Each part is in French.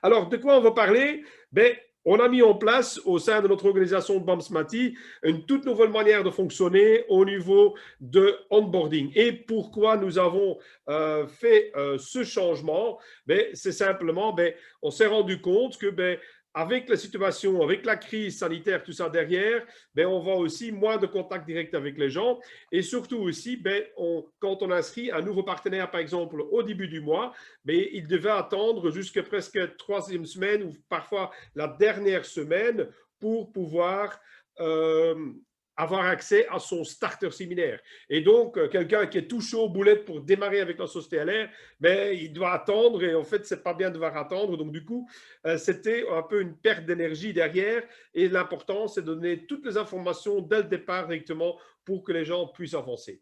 Alors, de quoi on va parler? Ben, on a mis en place au sein de notre organisation de BAMSMATI une toute nouvelle manière de fonctionner au niveau de onboarding. Et pourquoi nous avons fait ce changement? Ben, c'est simplement, ben, on s'est rendu compte que avec la situation, avec la crise sanitaire, tout ça derrière, ben, on va aussi moins de contact direct avec les gens. Et surtout aussi, ben, quand on inscrit un nouveau partenaire, par exemple, au début du mois, ben, il devait attendre jusqu'à presque troisième semaine ou parfois la dernière semaine pour pouvoir avoir accès à son starter séminaire. Et donc, quelqu'un qui est tout chaud boulette pour démarrer avec la société LR, ben, il doit attendre et en fait, c'est pas bien de devoir attendre. Donc, du coup, c'était un peu une perte d'énergie derrière et l'important, c'est de donner toutes les informations dès le départ directement pour que les gens puissent avancer.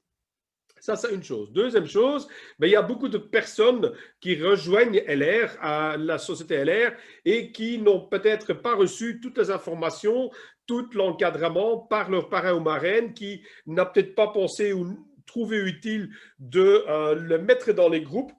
Ça, c'est une chose. Deuxième chose, ben, il y a beaucoup de personnes qui rejoignent LR, à la société LR, et qui n'ont peut-être pas reçu toutes les informations, tout l'encadrement par leur parrain ou marraine, qui n'a peut-être pas pensé ou trouvé utile de le mettre dans les groupes.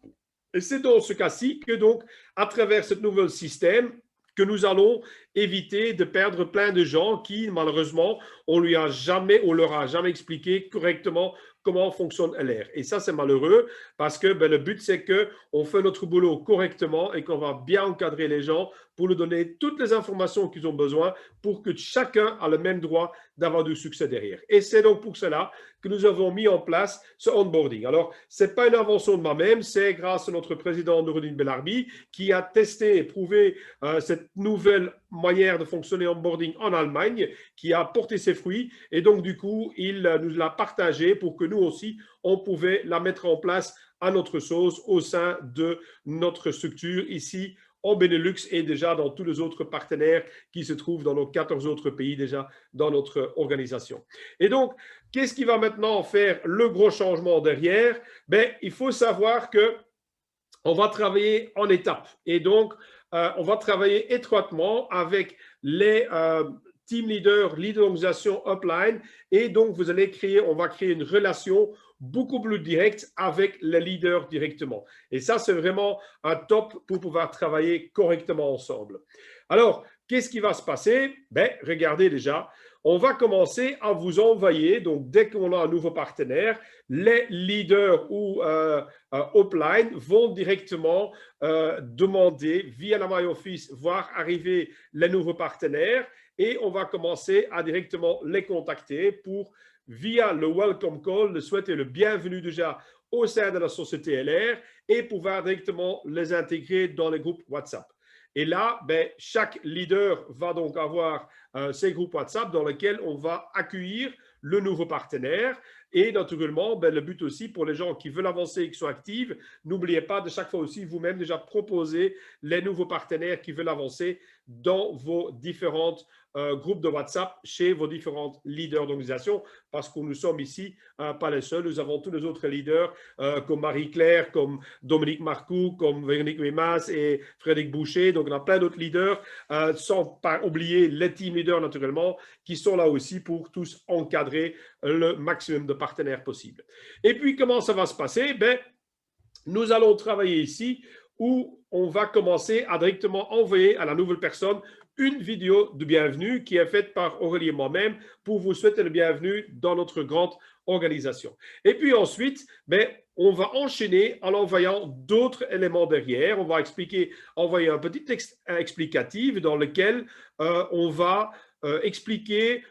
Et c'est dans ce cas-ci que donc, à travers ce nouveau système, que nous allons éviter de perdre plein de gens qui, malheureusement, on leur a jamais expliqué correctement comment fonctionne LR. Et ça, c'est malheureux parce que le but, c'est qu'on fait notre boulot correctement et qu'on va bien encadrer les gens pour leur donner toutes les informations qu'ils ont besoin pour que chacun a le même droit d'avoir du succès derrière. Et c'est donc pour cela que nous avons mis en place ce onboarding. Alors, ce n'est pas une invention de moi-même, c'est grâce à notre président Noureddin Belharbi qui a testé et prouvé cette nouvelle manière de fonctionner onboarding en Allemagne qui a porté ses fruits et donc du coup il nous l'a partagé pour que nous aussi on pouvait la mettre en place à notre sauce au sein de notre structure ici en Benelux et déjà dans tous les autres partenaires qui se trouvent dans nos 14 autres pays déjà dans notre organisation. Et donc, qu'est-ce qui va maintenant faire le gros changement derrière? Ben, il faut savoir que on va travailler en étapes. Et donc, on va travailler étroitement avec les team leaders, lead d'organisation upline. Et donc, on va créer une relation beaucoup plus directe avec les leaders directement. Et ça, c'est vraiment un top pour pouvoir travailler correctement ensemble. Alors, qu'est-ce qui va se passer? Ben, regardez déjà, on va commencer à vous envoyer, donc dès qu'on a un nouveau partenaire, les leaders ou upline vont directement demander via la MyOffice, voir arriver les nouveaux partenaires et on va commencer à directement les contacter pour, via le welcome call, le souhaiter le bienvenue déjà au sein de la société LR et pouvoir directement les intégrer dans les groupes WhatsApp. Et là, ben, chaque leader va donc avoir ces groupes WhatsApp dans lesquels on va accueillir le nouveau partenaire. Et naturellement, ben, le but aussi pour les gens qui veulent avancer et qui sont actifs, n'oubliez pas de chaque fois aussi vous-même déjà proposer les nouveaux partenaires qui veulent avancer dans vos différentes groupes de WhatsApp chez vos différents leaders d'organisation parce que nous sommes ici pas les seuls. Nous avons tous les autres leaders comme Marie-Claire, comme Dominique Marcoux, comme Véronique Wemas et Frédéric Boucher. Donc, on a plein d'autres leaders, sans pas oublier les team leaders naturellement, qui sont là aussi pour tous encadrer le maximum de partenaires possible. Et puis, comment ça va se passer? Ben, nous allons travailler ici où on va commencer à directement envoyer à la nouvelle personne une vidéo de bienvenue qui est faite par Aurélie et moi-même pour vous souhaiter le bienvenue dans notre grande organisation. Et puis ensuite, ben, on va enchaîner en envoyant d'autres éléments derrière. On va envoyer un petit texte explicatif dans lequel on va expliquer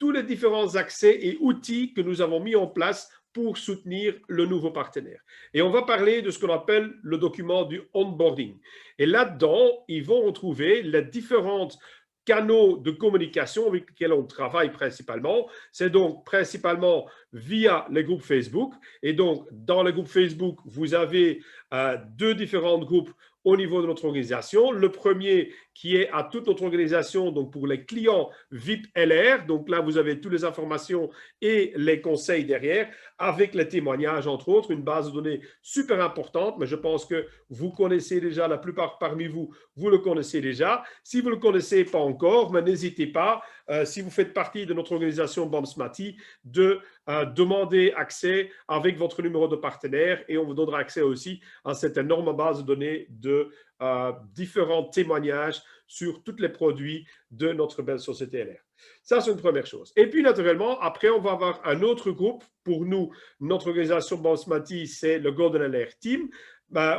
tous les différents accès et outils que nous avons mis en place pour soutenir le nouveau partenaire. Et on va parler de ce qu'on appelle le document du onboarding. Et là-dedans, ils vont retrouver les différentes canaux de communication avec lesquels on travaille principalement. C'est donc principalement via les groupes Facebook. Et donc, dans les groupes Facebook, vous avez deux différents groupes au niveau de notre organisation. Le premier qui est à toute notre organisation, donc pour les clients VIP LR. Donc là, vous avez toutes les informations et les conseils derrière, avec les témoignages, entre autres, une base de données super importante, mais je pense que vous connaissez déjà, la plupart parmi vous, vous le connaissez déjà. Si vous ne le connaissez pas encore, n'hésitez pas si vous faites partie de notre organisation BAMSMATI, de demander accès avec votre numéro de partenaire et on vous donnera accès aussi à cette énorme base de données de différents témoignages sur tous les produits de notre belle société LR. Ça, c'est une première chose. Et puis, naturellement, après, on va avoir un autre groupe. Pour nous, notre organisation BAMSMATI, c'est le Golden LR Team,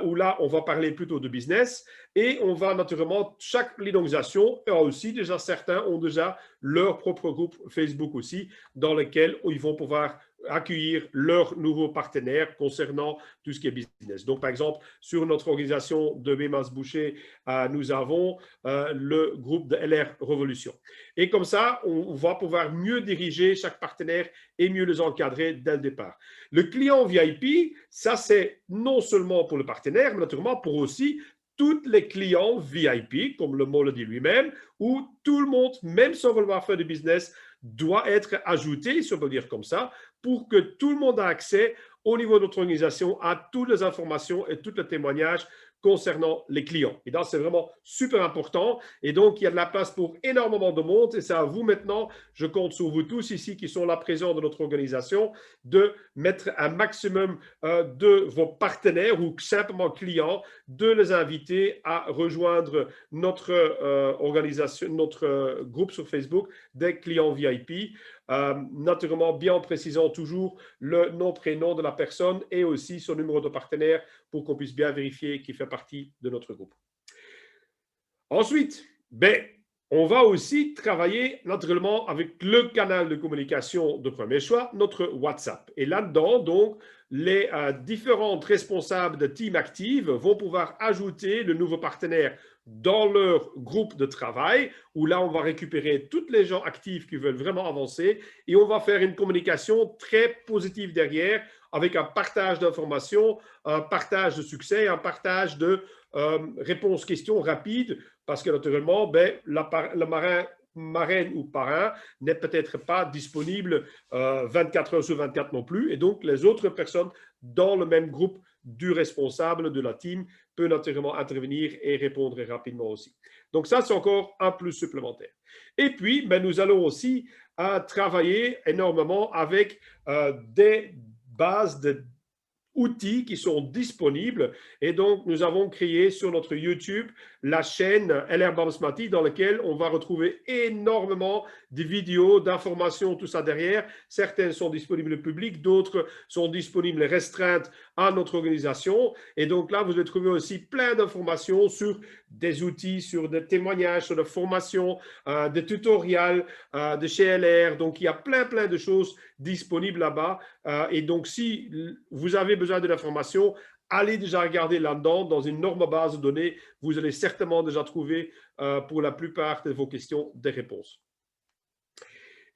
où là, on va parler plutôt de business. Et on va naturellement, chaque organisation a aussi, déjà certains ont déjà leur propre groupe Facebook aussi, dans lequel ils vont pouvoir accueillir leurs nouveaux partenaires concernant tout ce qui est business. Donc, par exemple, sur notre organisation de Bémas Boucher, nous avons le groupe de LR Révolution. Et comme ça, on va pouvoir mieux diriger chaque partenaire et mieux les encadrer dès le départ. Le client VIP, ça c'est non seulement pour le partenaire, mais naturellement pour aussi tous les clients VIP, comme le mot le dit lui-même, où tout le monde, même sans vouloir faire du business, doit être ajouté, si on peut dire comme ça, pour que tout le monde ait accès au niveau de notre organisation à toutes les informations et tous les témoignages concernant les clients. Et donc, c'est vraiment super important. Et donc, il y a de la place pour énormément de monde. Et c'est à vous maintenant, je compte sur vous tous ici qui sont là présents de notre organisation, de mettre un maximum de vos partenaires ou simplement clients, de les inviter à rejoindre notre organisation, notre groupe sur Facebook des clients VIP. Naturellement, bien en précisant toujours le nom, prénom de la personne et aussi son numéro de partenaire pour qu'on puisse bien vérifier qu'il fait partie de notre groupe. Ensuite, on va aussi travailler naturellement avec le canal de communication de premier choix, notre WhatsApp. Et là-dedans, donc, les différentes responsables de Team Active vont pouvoir ajouter le nouveau partenaire dans leur groupe de travail, où là, on va récupérer tous les gens actifs qui veulent vraiment avancer et on va faire une communication très positive derrière avec un partage d'informations, un partage de succès, un partage de réponses-questions rapides parce que naturellement, le marraine ou parrain n'est peut-être pas disponible 24 heures sur 24 non plus. Et donc, les autres personnes dans le même groupe du responsable de la team peuvent naturellement intervenir et répondre rapidement aussi. Donc, ça, c'est encore un plus supplémentaire. Et puis, nous allons aussi travailler énormément avec des bases d'outils qui sont disponibles. Et donc, nous avons créé sur notre YouTube la chaîne LR BAMSMATI dans laquelle on va retrouver énormément de vidéos, d'informations, tout ça derrière. Certaines sont disponibles publiques, d'autres sont disponibles restreintes à notre organisation. Et donc là, vous allez trouver aussi plein d'informations sur des outils, sur des témoignages, sur des formations, des tutoriels de chez LR. Donc, il y a plein de choses disponibles là-bas. Et donc, si vous avez besoin de l'information, allez déjà regarder là-dedans, dans une énorme base de données. Vous allez certainement déjà trouver pour la plupart de vos questions des réponses.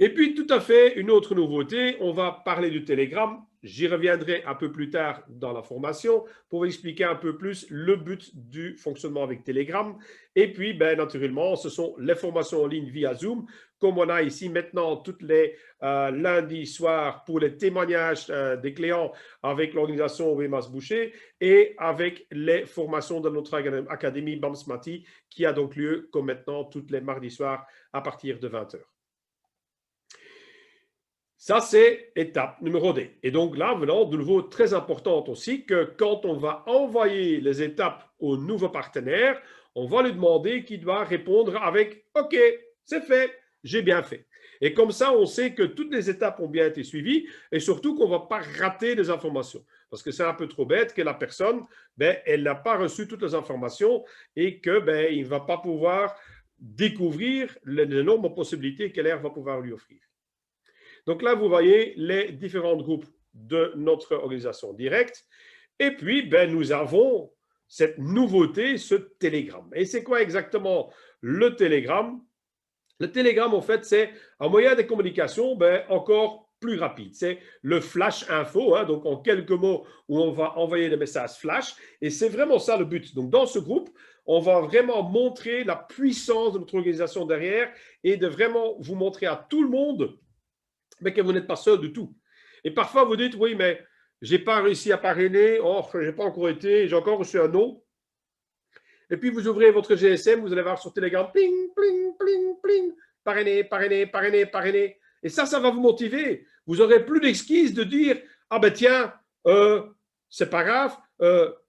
Et puis, tout à fait, une autre nouveauté, on va parler du Telegram. J'y reviendrai un peu plus tard dans la formation pour vous expliquer un peu plus le but du fonctionnement avec Telegram. Et puis, naturellement, ce sont les formations en ligne via Zoom, comme on a ici maintenant tous les lundis soirs pour les témoignages des clients avec l'organisation Bémas Boucher et avec les formations de notre académie BAMSMATI qui a donc lieu comme maintenant tous les mardis soirs à partir de 20 h. Ça, c'est étape numéro 2. Et donc là, vraiment, de nouveau, très important aussi que quand on va envoyer les étapes au nouveau partenaire, on va lui demander qu'il doit répondre avec « OK, c'est fait, j'ai bien fait ». Et comme ça, on sait que toutes les étapes ont bien été suivies et surtout qu'on ne va pas rater des informations. Parce que c'est un peu trop bête que la personne, elle n'a pas reçu toutes les informations et qu'il ne va pas pouvoir découvrir l'énorme possibilité qu'elle va pouvoir lui offrir. Donc là, vous voyez les différents groupes de notre organisation directe. Et puis, nous avons cette nouveauté, ce Telegram. Et c'est quoi exactement le Telegram? Le Telegram, en fait, c'est un moyen de communication encore plus rapide. C'est le flash info, donc en quelques mots, où on va envoyer des messages flash. Et c'est vraiment ça le but. Donc, dans ce groupe, on va vraiment montrer la puissance de notre organisation derrière et de vraiment vous montrer à tout le monde que vous n'êtes pas seul du tout. Et parfois, vous dites, oui, mais je n'ai pas réussi à parrainer, je n'ai pas encore été, j'ai encore reçu un non. Et puis, vous ouvrez votre GSM, vous allez voir sur Telegram, pling, pling, pling, pling, parrainer, parrainer, parrainer, parrainer. Et ça va vous motiver. Vous n'aurez plus d'excuses de dire, ah ben tiens, c'est pas grave,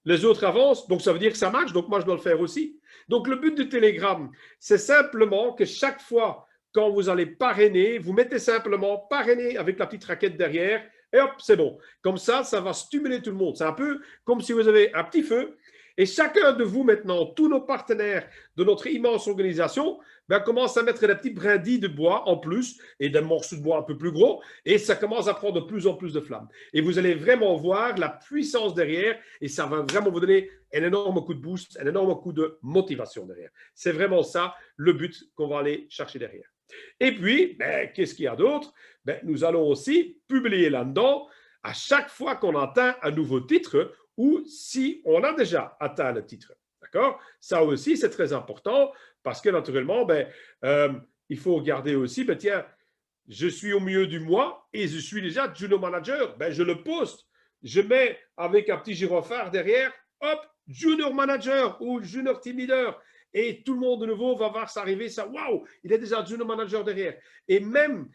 les autres avancent, donc ça veut dire que ça marche, donc moi je dois le faire aussi. Donc le but du Telegram, c'est simplement que chaque fois quand vous allez parrainer, vous mettez simplement parrainer avec la petite raquette derrière, et hop, c'est bon. Comme ça va stimuler tout le monde. C'est un peu comme si vous avez un petit feu, et chacun de vous maintenant, tous nos partenaires de notre immense organisation, commence à mettre des petits brindilles de bois en plus et des morceaux de bois un peu plus gros, et ça commence à prendre de plus en plus de flammes. Et vous allez vraiment voir la puissance derrière, et ça va vraiment vous donner un énorme coup de boost, un énorme coup de motivation derrière. C'est vraiment ça le but qu'on va aller chercher derrière. Et puis, qu'est-ce qu'il y a d'autre? Nous allons aussi publier là-dedans à chaque fois qu'on atteint un nouveau titre ou si on a déjà atteint le titre. D'accord? Ça aussi, c'est très important parce que naturellement, il faut regarder aussi, tiens, je suis au milieu du mois et je suis déjà Junior Manager. Je le poste. Je mets avec un petit gyrophare derrière, hop, Junior Manager ou Junior Team Leader. Et tout le monde de nouveau va voir ça arriver, ça, waouh, il est déjà Junior Manager derrière. Et même,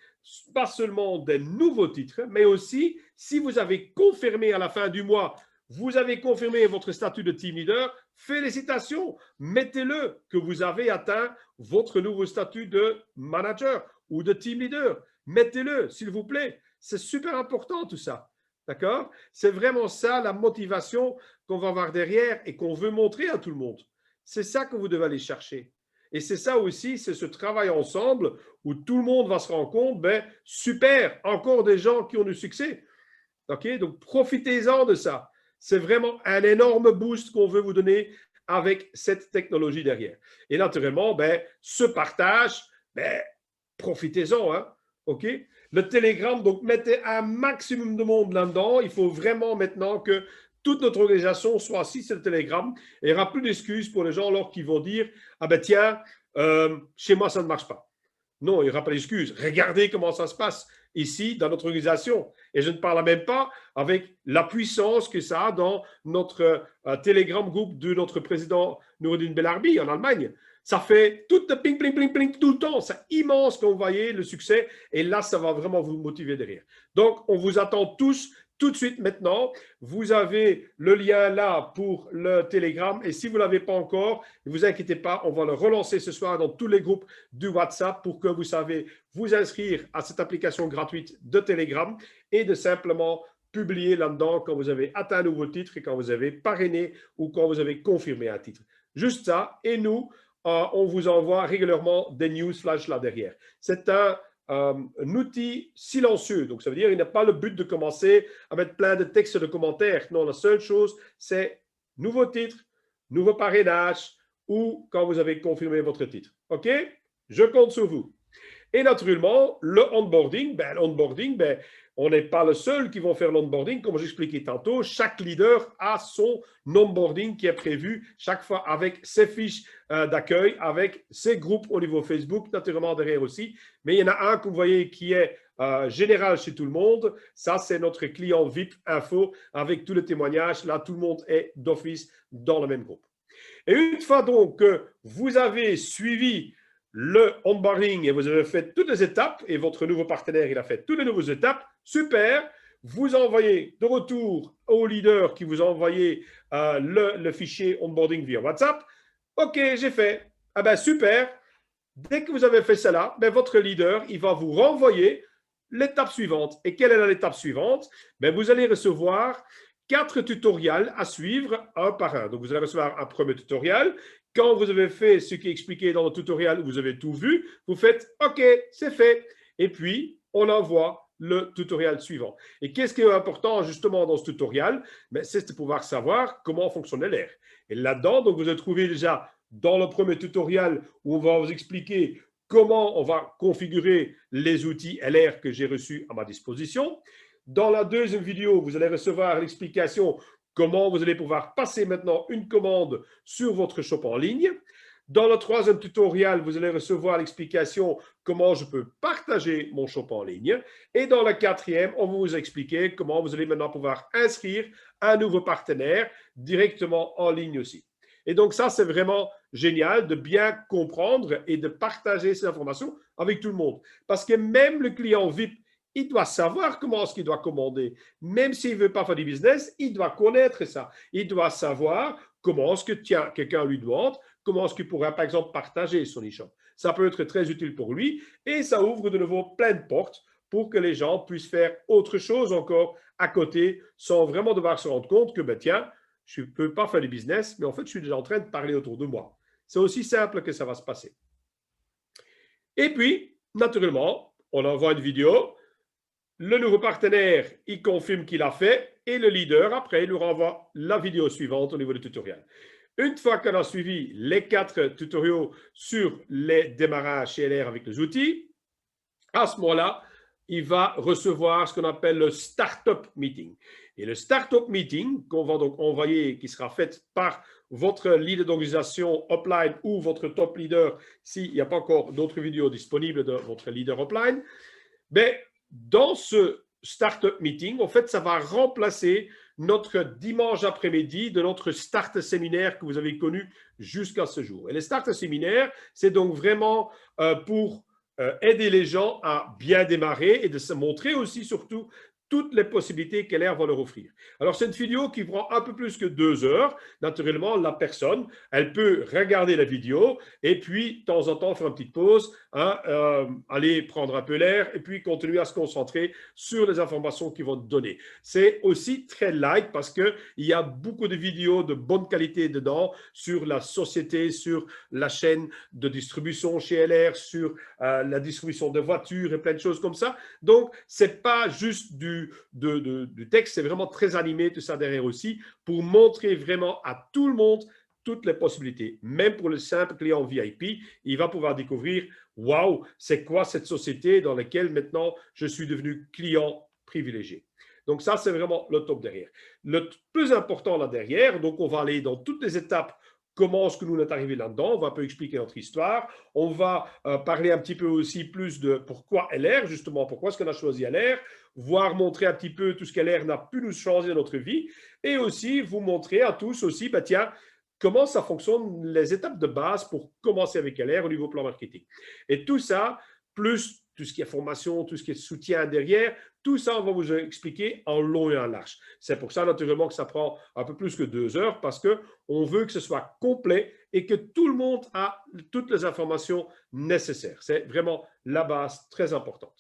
pas seulement des nouveaux titres, mais aussi, si vous avez confirmé à la fin du mois, vous avez confirmé votre statut de Team Leader, félicitations, mettez-le que vous avez atteint votre nouveau statut de Manager ou de Team Leader. Mettez-le, s'il vous plaît. C'est super important tout ça. D'accord? C'est vraiment ça la motivation qu'on va avoir derrière et qu'on veut montrer à tout le monde. C'est ça que vous devez aller chercher. Et c'est ça aussi, c'est ce travail ensemble où tout le monde va se rendre compte, super, encore des gens qui ont du succès. OK? Donc, profitez-en de ça. C'est vraiment un énorme boost qu'on veut vous donner avec cette technologie derrière. Et naturellement, ce partage, profitez-en. Hein? OK? Le Telegram, donc, mettez un maximum de monde là-dedans. Il faut vraiment maintenant que toute notre organisation soit assise sur le Telegram. Et il n'y aura plus d'excuses pour les gens alors qui vont dire « Ah tiens, chez moi, ça ne marche pas. » Non, il n'y aura pas d'excuses. Regardez comment ça se passe ici dans notre organisation. Et je ne parle même pas avec la puissance que ça a dans notre Telegram groupe de notre président Noureddin Belarbi en Allemagne. Ça fait tout le ping, ping, ping, ping tout le temps. C'est immense quand vous voyez le succès. Et là, ça va vraiment vous motiver derrière. Donc, on vous attend tous tout de suite maintenant. Vous avez le lien là pour le Telegram. Et si vous ne l'avez pas encore, ne vous inquiétez pas, on va le relancer ce soir dans tous les groupes du WhatsApp pour que vous savez vous inscrire à cette application gratuite de Telegram et de simplement publier là-dedans quand vous avez atteint un nouveau titre et quand vous avez parrainé ou quand vous avez confirmé un titre. Juste ça. Et nous, on vous envoie régulièrement des news flash là derrière. C'est un outil silencieux. Donc, ça veut dire qu'il n'a pas le but de commencer à mettre plein de textes de commentaires. Non, la seule chose, c'est nouveau titre, nouveau parrainage ou quand vous avez confirmé votre titre. OK? Je compte sur vous. Et naturellement, le onboarding, on n'est pas le seul qui vont faire l'onboarding. Comme j'expliquais tantôt, chaque leader a son onboarding qui est prévu chaque fois avec ses fiches d'accueil, avec ses groupes au niveau Facebook, naturellement derrière aussi. Mais il y en a un que vous voyez qui est général chez tout le monde. Ça, c'est notre client VIP Info avec tous les témoignages. Là, tout le monde est d'office dans le même groupe. Et une fois donc que vous avez suivi le onboarding et vous avez fait toutes les étapes et votre nouveau partenaire, il a fait toutes les nouvelles étapes, super, vous envoyez de retour au leader qui vous a envoyé le fichier onboarding via WhatsApp. OK, j'ai fait. Ah super. Dès que vous avez fait cela, votre leader, il va vous renvoyer l'étape suivante. Et quelle est l'étape suivante? Vous allez recevoir 4 tutoriels à suivre un par un. Donc, vous allez recevoir un premier tutoriel. Quand vous avez fait ce qui est expliqué dans le tutoriel, vous avez tout vu, vous faites « OK, c'est fait ». Et puis, on envoie le tutoriel suivant. Et qu'est-ce qui est important justement dans ce tutoriel? C'est de pouvoir savoir comment fonctionne l'air. Et là-dedans, donc vous allez trouver déjà dans le premier tutoriel où on va vous expliquer comment on va configurer les outils LR que j'ai reçus à ma disposition. Dans la deuxième vidéo, vous allez recevoir l'explication comment vous allez pouvoir passer maintenant une commande sur votre shop en ligne. Dans le troisième tutoriel, vous allez recevoir l'explication comment je peux partager mon shop en ligne. Et dans le quatrième, on va vous expliquer comment vous allez maintenant pouvoir inscrire un nouveau partenaire directement en ligne aussi. Et donc ça, c'est vraiment génial de bien comprendre et de partager ces informations avec tout le monde. Parce que même le client VIP, il doit savoir comment est-ce qu'il doit commander. Même s'il ne veut pas faire du business, il doit connaître ça. Il doit savoir comment est-ce que quelqu'un lui demande, comment est-ce qu'il pourrait, par exemple, partager son e-shop. Ça peut être très utile pour lui et ça ouvre de nouveau plein de portes pour que les gens puissent faire autre chose encore à côté sans vraiment devoir se rendre compte que, ben, tiens, je ne peux pas faire du business, mais en fait, je suis déjà en train de parler autour de moi. C'est aussi simple que ça va se passer. Et puis, naturellement, on envoie une vidéo. Le nouveau partenaire, il confirme qu'il a fait et le leader, après, il nous renvoie la vidéo suivante au niveau du tutoriel. Une fois qu'on a suivi les 4 tutoriaux sur les démarrages CLR avec les outils, à ce moment-là, il va recevoir ce qu'on appelle le Startup Meeting. Et le Startup Meeting, qu'on va donc envoyer, qui sera fait par votre leader d'organisation upline ou votre top leader, s'il n'y a pas encore d'autres vidéos disponibles de votre leader upline, mais dans ce Startup Meeting, en fait, ça va remplacer notre dimanche après-midi de notre Start Séminaire que vous avez connu jusqu'à ce jour. Et le Start Séminaire, c'est donc vraiment pour aider les gens à bien démarrer et de se montrer aussi surtout toutes les possibilités qu'LR va leur offrir. Alors, c'est une vidéo qui prend un peu plus que 2 heures. Naturellement, la personne, elle peut regarder la vidéo et puis, de temps en temps, faire une petite pause, hein, aller prendre un peu l'air et puis continuer à se concentrer sur les informations qu'ils vont donner. C'est aussi très light parce qu'il y a beaucoup de vidéos de bonne qualité dedans sur la société, sur la chaîne de distribution chez LR, sur la distribution de voitures et plein de choses comme ça. Donc, ce n'est pas juste du texte, c'est vraiment très animé, tout ça derrière aussi, pour montrer vraiment à tout le monde toutes les possibilités. Même pour le simple client VIP, il va pouvoir découvrir, waouh, c'est quoi cette société dans laquelle maintenant je suis devenu client privilégié. Donc ça, c'est vraiment le top derrière. Le plus important là derrière, donc on va aller dans toutes les étapes. Comment est-ce que nous sommes arrivés là-dedans? On va un peu expliquer notre histoire. On va parler un petit peu aussi plus de pourquoi LR, justement, pourquoi est-ce qu'on a choisi LR, voire montrer un petit peu tout ce qu'LR n'a pu nous changer dans notre vie, et aussi vous montrer à tous aussi, bah, tiens, comment ça fonctionne, les étapes de base pour commencer avec LR au niveau plan marketing. Et tout ça, plus tout ce qui est formation, tout ce qui est soutien derrière, tout ça, on va vous expliquer en long et en large. C'est pour ça, naturellement, que ça prend un peu plus que 2 heures parce qu'on veut que ce soit complet et que tout le monde a toutes les informations nécessaires. C'est vraiment la base très importante.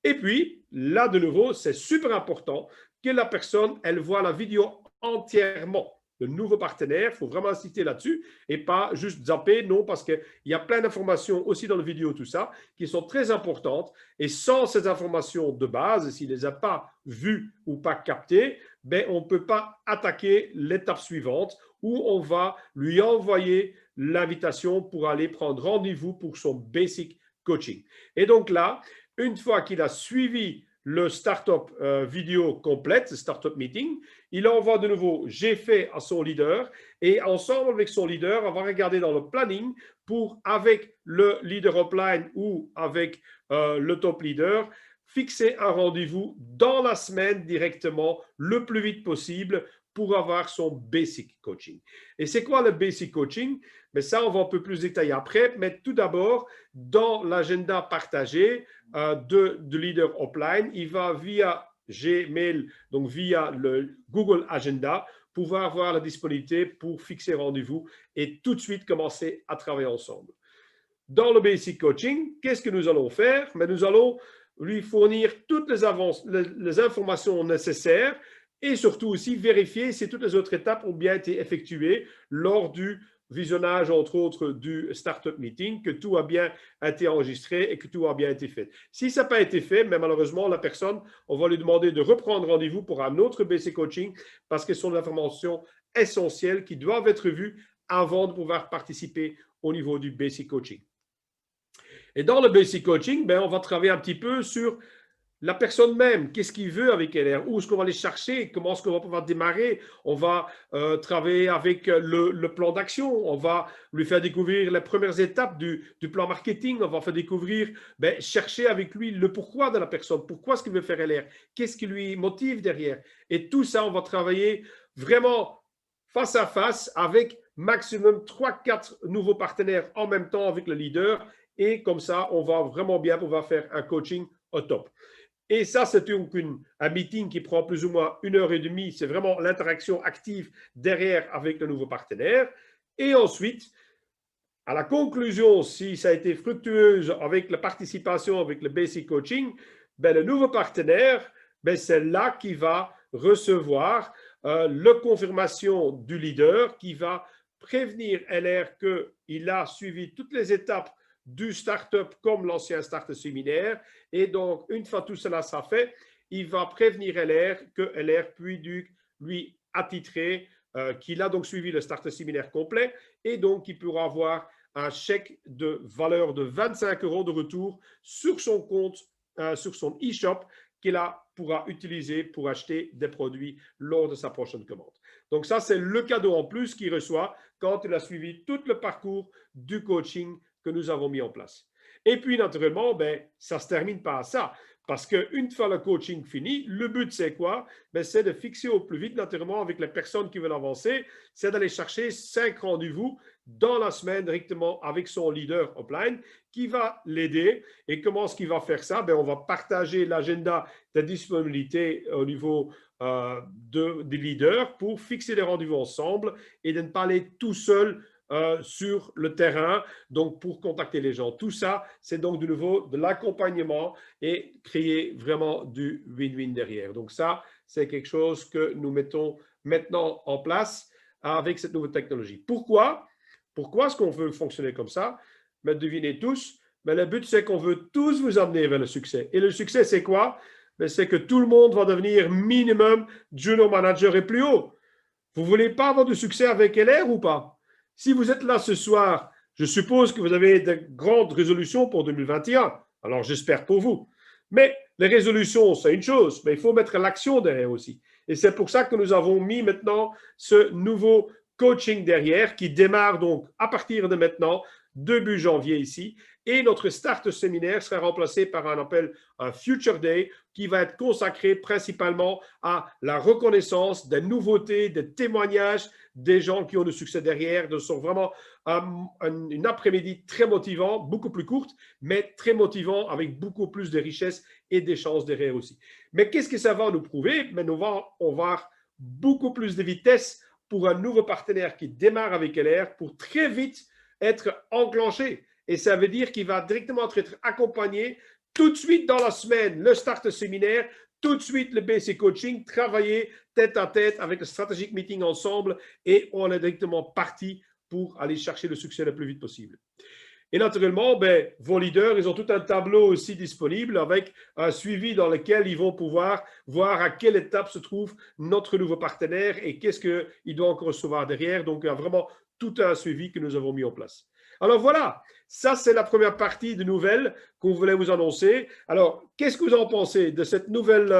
Et puis, là, de nouveau, c'est super important que la personne, elle voit la vidéo entièrement. Le nouveau partenaire, il faut vraiment insister là-dessus et pas juste zapper, non, parce qu'il y a plein d'informations aussi dans la vidéo, tout ça, qui sont très importantes. Et sans ces informations de base, s'il ne les a pas vues ou pas captées, ben, on ne peut pas attaquer l'étape suivante où on va lui envoyer l'invitation pour aller prendre rendez-vous pour son basic coaching. Et donc là, une fois qu'il a suivi le startup vidéo complète, le startup meeting, il envoie de nouveau j'ai fait à son leader et ensemble avec son leader, on va regarder dans le planning pour, avec le leader upline ou avec le top leader, fixer un rendez-vous dans la semaine directement le plus vite possible pour avoir son basic coaching. Et c'est quoi le basic coaching? Mais ça, on va un peu plus détailler après. Mais tout d'abord, dans l'agenda partagé de leader upline, il va via Gmail, donc via le Google Agenda, pouvoir avoir la disponibilité pour fixer rendez-vous et tout de suite commencer à travailler ensemble. Dans le basic coaching, qu'est-ce que nous allons faire? Mais nous allons lui fournir toutes les informations nécessaires et surtout aussi vérifier si toutes les autres étapes ont bien été effectuées lors du visionnage, entre autres, du Startup Meeting, que tout a bien été enregistré et que tout a bien été fait. Si ça n'a pas été fait, mais malheureusement, la personne, on va lui demander de reprendre rendez-vous pour un autre basic coaching parce que ce sont des informations essentielles qui doivent être vues avant de pouvoir participer au niveau du basic coaching. Et dans le basic coaching, ben, on va travailler un petit peu sur la personne même, qu'est-ce qu'il veut avec LR, où est-ce qu'on va aller chercher, comment est-ce qu'on va pouvoir démarrer, on va travailler avec le plan d'action, on va lui faire découvrir les premières étapes du plan marketing, on va faire découvrir, ben, chercher avec lui le pourquoi de la personne, pourquoi est-ce qu'il veut faire LR, qu'est-ce qui lui motive derrière. Et tout ça, on va travailler vraiment face à face avec maximum 3-4 nouveaux partenaires en même temps avec le leader. Et comme ça, on va vraiment bien pouvoir faire un coaching au top. Et ça, c'est un meeting qui prend plus ou moins 1 heure et demie. C'est vraiment l'interaction active derrière avec le nouveau partenaire. Et ensuite, à la conclusion, si ça a été fructueuse avec la participation, avec le basic coaching, ben, le nouveau partenaire, ben, c'est là qu'il va recevoir la confirmation du leader qui va prévenir LR qu'il a suivi toutes les étapes du startup comme l'ancien start séminaire. Et donc, une fois tout cela ça fait, il va prévenir LR que LR puis lui attitrer qu'il a donc suivi le start séminaire complet et donc il pourra avoir un chèque de valeur de 25 € de retour sur son compte, sur son e-shop qu'il pourra utiliser pour acheter des produits lors de sa prochaine commande. Donc ça, c'est le cadeau en plus qu'il reçoit quand il a suivi tout le parcours du coaching que nous avons mis en place. Et puis, naturellement, ben, ça ne se termine pas à ça. Parce qu'une fois le coaching fini, le but, c'est quoi? Ben, c'est de fixer au plus vite, naturellement, avec les personnes qui veulent avancer, c'est d'aller chercher 5 rendez-vous dans la semaine directement avec son leader offline qui va l'aider. Et comment est-ce qu'il va faire ça? Ben, on va partager l'agenda de disponibilité au niveau des leaders pour fixer les rendez-vous ensemble et de ne pas aller tout seul sur le terrain, donc pour contacter les gens. Tout ça, c'est donc de nouveau de l'accompagnement et créer vraiment du win-win derrière. Donc ça, c'est quelque chose que nous mettons maintenant en place avec cette nouvelle technologie. Pourquoi est-ce qu'on veut fonctionner comme ça? Mais devinez tous, mais le but, c'est qu'on veut tous vous amener vers le succès. Et le succès, c'est quoi? C'est que tout le monde va devenir minimum junior manager et plus haut. Vous ne voulez pas avoir de succès avec LR ou pas? Si vous êtes là ce soir, je suppose que vous avez de grandes résolutions pour 2021. Alors, j'espère pour vous. Mais les résolutions, c'est une chose, mais il faut mettre l'action derrière aussi. Et c'est pour ça que nous avons mis maintenant ce nouveau coaching derrière qui démarre donc à partir de maintenant, début janvier ici. Et notre start séminaire sera remplacé par un Future Day qui va être consacré principalement à la reconnaissance des nouveautés, des témoignages des gens qui ont du succès derrière. Ce sont vraiment une après-midi très motivant, beaucoup plus courte, mais très motivant avec beaucoup plus de richesse et des chances derrière aussi. Mais qu'est-ce que ça va nous prouver? Mais on va avoir beaucoup plus de vitesse pour un nouveau partenaire qui démarre avec LR pour très vite être enclenché. Et ça veut dire qu'il va directement être accompagné tout de suite dans la semaine, le start séminaire, tout de suite le basic coaching, travailler tête à tête avec le strategic meeting ensemble et on est directement parti pour aller chercher le succès le plus vite possible. Et naturellement, ben, vos leaders, ils ont tout un tableau aussi disponible avec un suivi dans lequel ils vont pouvoir voir à quelle étape se trouve notre nouveau partenaire et qu'est-ce qu'il doit encore recevoir derrière. Donc, il y a vraiment tout un suivi que nous avons mis en place. Alors voilà, ça c'est la première partie de nouvelles qu'on voulait vous annoncer. Alors, qu'est-ce que vous en pensez de cette nouvelle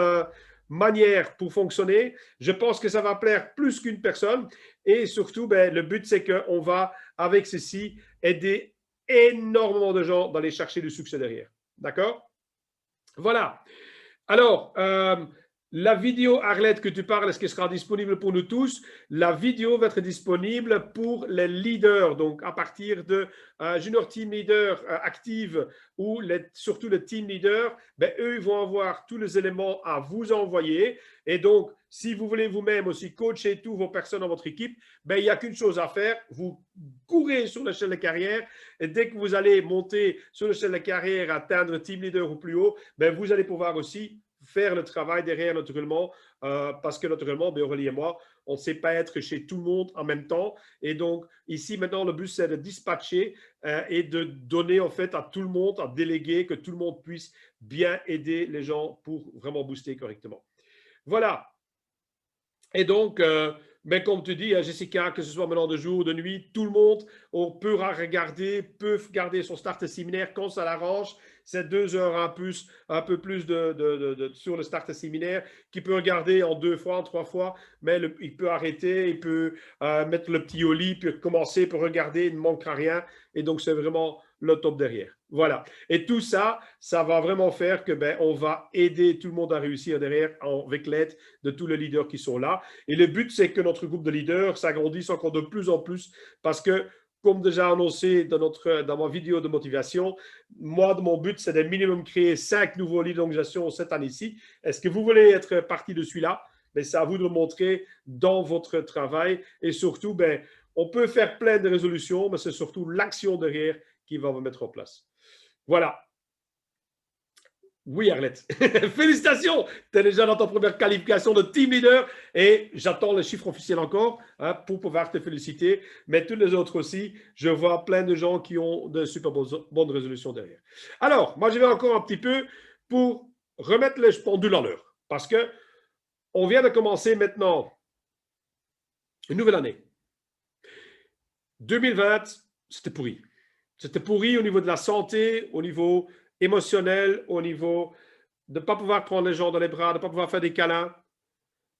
manière pour fonctionner? Je pense que ça va plaire plus qu'une personne et surtout, ben, le but c'est qu'on va, avec ceci, aider énormément de gens d'aller chercher du succès derrière. D'accord? Voilà. Alors, la vidéo, Arlette, que tu parles, est-ce qu'elle sera disponible pour nous tous? La vidéo va être disponible pour les leaders, donc à partir de Junior Team Leader active ou surtout le Team Leader, ben, eux, ils vont avoir tous les éléments à vous envoyer. Et donc, si vous voulez vous-même aussi coacher tous vos personnes dans votre équipe, ben, il n'y a qu'une chose à faire. Vous courez sur l'échelle de carrière et dès que vous allez monter sur l'échelle de carrière, atteindre Team Leader ou plus haut, ben, vous allez pouvoir aussi faire le travail derrière naturellement parce que naturellement, ben, Aurélie et moi, on ne sait pas être chez tout le monde en même temps. Et donc, ici, maintenant, le but, c'est de dispatcher et de donner en fait à tout le monde, à déléguer, que tout le monde puisse bien aider les gens pour vraiment booster correctement. Voilà. Et donc, mais comme tu dis, Jessica, que ce soit maintenant de jour ou de nuit, tout le monde, on peut regarder, peut garder son start séminaire quand ça l'arrange. C'est 2 heures un peu plus sur le start séminaire, qui peut regarder en 2 fois, en 3 fois, mais il peut arrêter, il peut mettre le petit au lit, puis commencer, peut regarder, il ne manquera rien. Et donc, c'est vraiment le top derrière. Voilà. Et tout ça, ça va vraiment faire que on va aider tout le monde à réussir derrière avec l'aide de tous les leaders qui sont là. Et le but, c'est que notre groupe de leaders s'agrandisse encore de plus en plus parce que, comme déjà annoncé dans ma vidéo de motivation, moi, mon but, c'est de minimum créer 5 nouveaux leaders d'organisation cette année-ci. Est-ce que vous voulez être partie de celui-là? C'est à vous de le montrer dans votre travail. Et surtout, on peut faire plein de résolutions, mais c'est surtout l'action derrière qui va vous mettre en place. Voilà. Oui, Arlette. Félicitations. Tu es déjà dans ta première qualification de team leader et j'attends le chiffre officiel encore pour pouvoir te féliciter. Mais tous les autres aussi, je vois plein de gens qui ont de super bonnes résolutions derrière. Alors, moi, je vais encore un petit peu pour remettre les pendules à l'heure parce qu'on vient de commencer maintenant une nouvelle année. 2020, c'était pourri. C'était pourri au niveau de la santé, au niveau émotionnel, au niveau de ne pas pouvoir prendre les gens dans les bras, de ne pas pouvoir faire des câlins.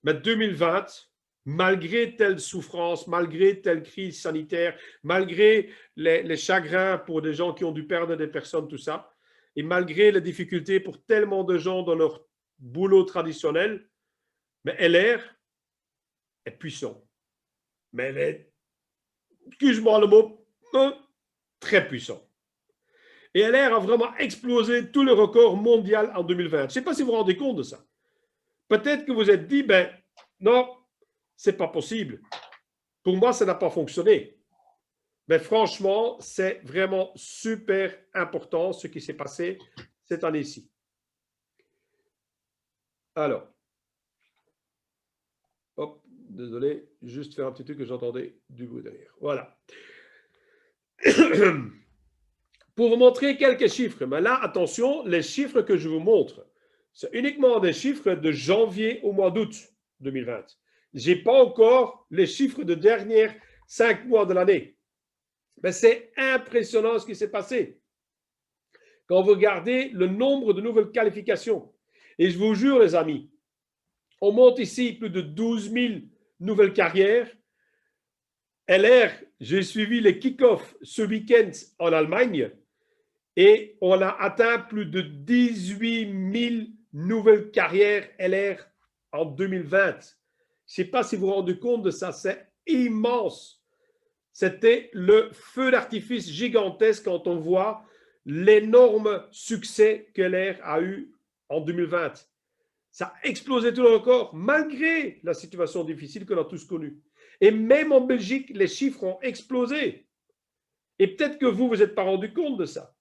Mais 2020, malgré telle souffrance, malgré telle crise sanitaire, malgré les chagrins pour des gens qui ont dû perdre des personnes, tout ça, et malgré les difficultés pour tellement de gens dans leur boulot traditionnel, mais LR est puissant. Mais elle est, excuse-moi le mot, très puissant. Et LR a vraiment explosé tous les records mondiaux en 2020. Je ne sais pas si vous vous rendez compte de ça. Peut-être que vous êtes dit, non, c'est pas possible. Pour moi, ça n'a pas fonctionné. Mais franchement, c'est vraiment super important ce qui s'est passé cette année-ci. Alors, hop, désolé, juste faire un petit truc que j'entendais du bruit derrière. Voilà. Pour vous montrer quelques chiffres, mais là, attention, les chiffres que je vous montre, c'est uniquement des chiffres de janvier au mois d'août 2020. Je n'ai pas encore les chiffres de derniers 5 mois de l'année. Mais c'est impressionnant ce qui s'est passé. Quand vous regardez le nombre de nouvelles qualifications, et je vous jure les amis, on monte ici plus de 12 000 nouvelles carrières. LR, j'ai suivi les kick-offs ce week-end en Allemagne et on a atteint plus de 18 000 nouvelles carrières LR en 2020. Je ne sais pas si vous vous rendez compte de ça, c'est immense. C'était le feu d'artifice gigantesque quand on voit l'énorme succès que LR a eu en 2020. Ça a explosé tout le record, malgré la situation difficile que l'on a tous connue. Et même en Belgique, les chiffres ont explosé. Et peut-être que vous n'êtes pas rendu compte de ça.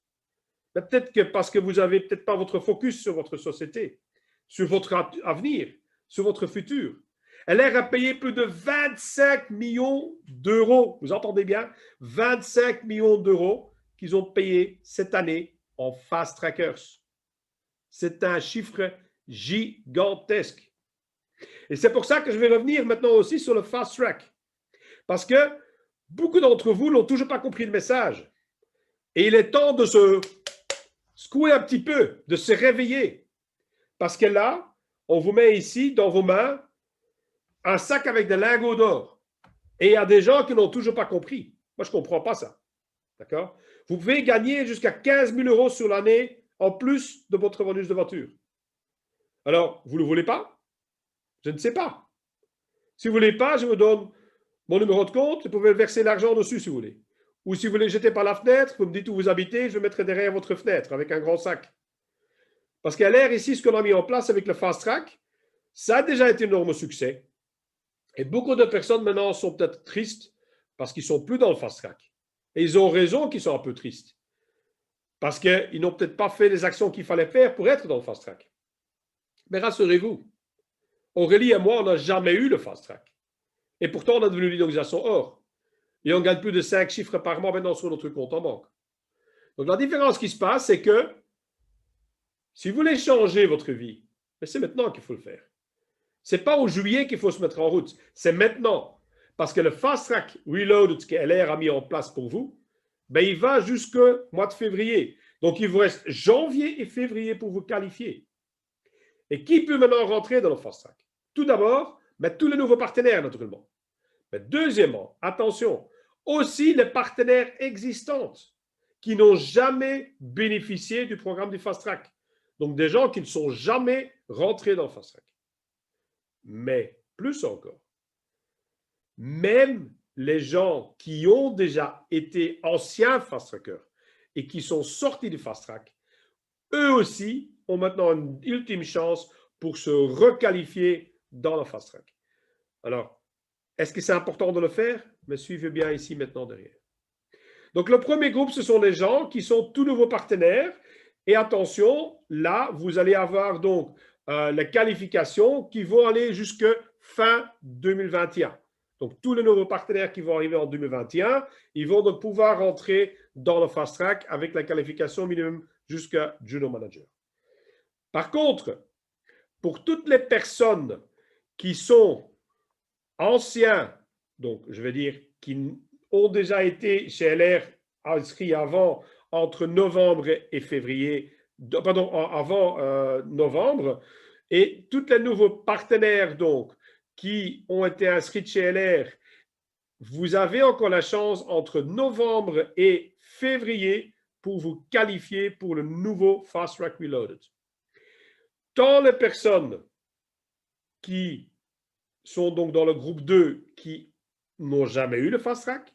Mais peut-être que parce que vous n'avez peut-être pas votre focus sur votre société, sur votre avenir, sur votre futur. LR a payé plus de 25 millions d'euros. Vous entendez bien? 25 millions d'euros qu'ils ont payé cette année en Fast Trackers. C'est un chiffre gigantesque. Et c'est pour ça que je vais revenir maintenant aussi sur le Fast Track. Parce que beaucoup d'entre vous n'ont toujours pas compris le message. Et il est temps de se secouer un petit peu, de se réveiller. Parce que là, on vous met ici, dans vos mains, un sac avec des lingots d'or. Et il y a des gens qui n'ont toujours pas compris. Moi, je ne comprends pas ça. D'accord? Vous pouvez gagner jusqu'à 15 000 euros sur l'année en plus de votre bonus de voiture. Alors, vous ne le voulez pas? Je ne sais pas. Si vous ne voulez pas, je vous donne mon numéro de compte. Vous pouvez verser l'argent dessus si vous voulez. Ou si vous voulez jeter par la fenêtre, vous me dites où vous habitez, je mettrai derrière votre fenêtre avec un grand sac. Parce qu'à l'air ici, ce qu'on a mis en place avec le Fast Track, ça a déjà été un énorme succès. Et beaucoup de personnes maintenant sont peut-être tristes parce qu'ils ne sont plus dans le Fast Track. Et ils ont raison qu'ils sont un peu tristes. Parce qu'ils n'ont peut-être pas fait les actions qu'il fallait faire pour être dans le Fast Track. Mais rassurez-vous, Aurélie et moi, on n'a jamais eu le Fast Track. Et pourtant, on a devenu une organisation or. Et on gagne plus de 5 chiffres par mois maintenant sur notre compte en banque. Donc, la différence qui se passe, c'est que si vous voulez changer votre vie, c'est maintenant qu'il faut le faire. Ce n'est pas au juillet qu'il faut se mettre en route. C'est maintenant. Parce que le Fast Track Reloaded que LR a mis en place pour vous, ben, il va jusqu'au mois de février. Donc, il vous reste janvier et février pour vous qualifier. Et qui peut maintenant rentrer dans le Fast Track? Tout d'abord, mais tous les nouveaux partenaires, naturellement. Mais deuxièmement, attention, aussi les partenaires existants qui n'ont jamais bénéficié du programme du Fast Track. Donc, des gens qui ne sont jamais rentrés dans le Fast Track. Mais plus encore, même les gens qui ont déjà été anciens Fast Trackers et qui sont sortis du Fast Track, eux aussi ont maintenant une ultime chance pour se requalifier dans le Fast Track. Alors, est-ce que c'est important de le faire? Mais suivez bien ici maintenant derrière. Donc, le premier groupe, ce sont les gens qui sont tout nouveaux partenaires. Et attention, là, vous allez avoir donc les qualifications qui vont aller jusque fin 2021. Donc, tous les nouveaux partenaires qui vont arriver en 2021, ils vont donc pouvoir rentrer dans le Fast Track avec la qualification minimum jusqu'à Juno Manager. Par contre, pour toutes les personnes qui sont anciens, donc je vais dire qui ont déjà été chez LR inscrits avant, entre novembre et février, pardon, avant novembre, et tous les nouveaux partenaires donc qui ont été inscrits chez LR, vous avez encore la chance entre novembre et février pour vous qualifier pour le nouveau Fast Track Reloaded. Tant les personnes qui sont donc dans le groupe 2 qui n'ont jamais eu le Fast Track,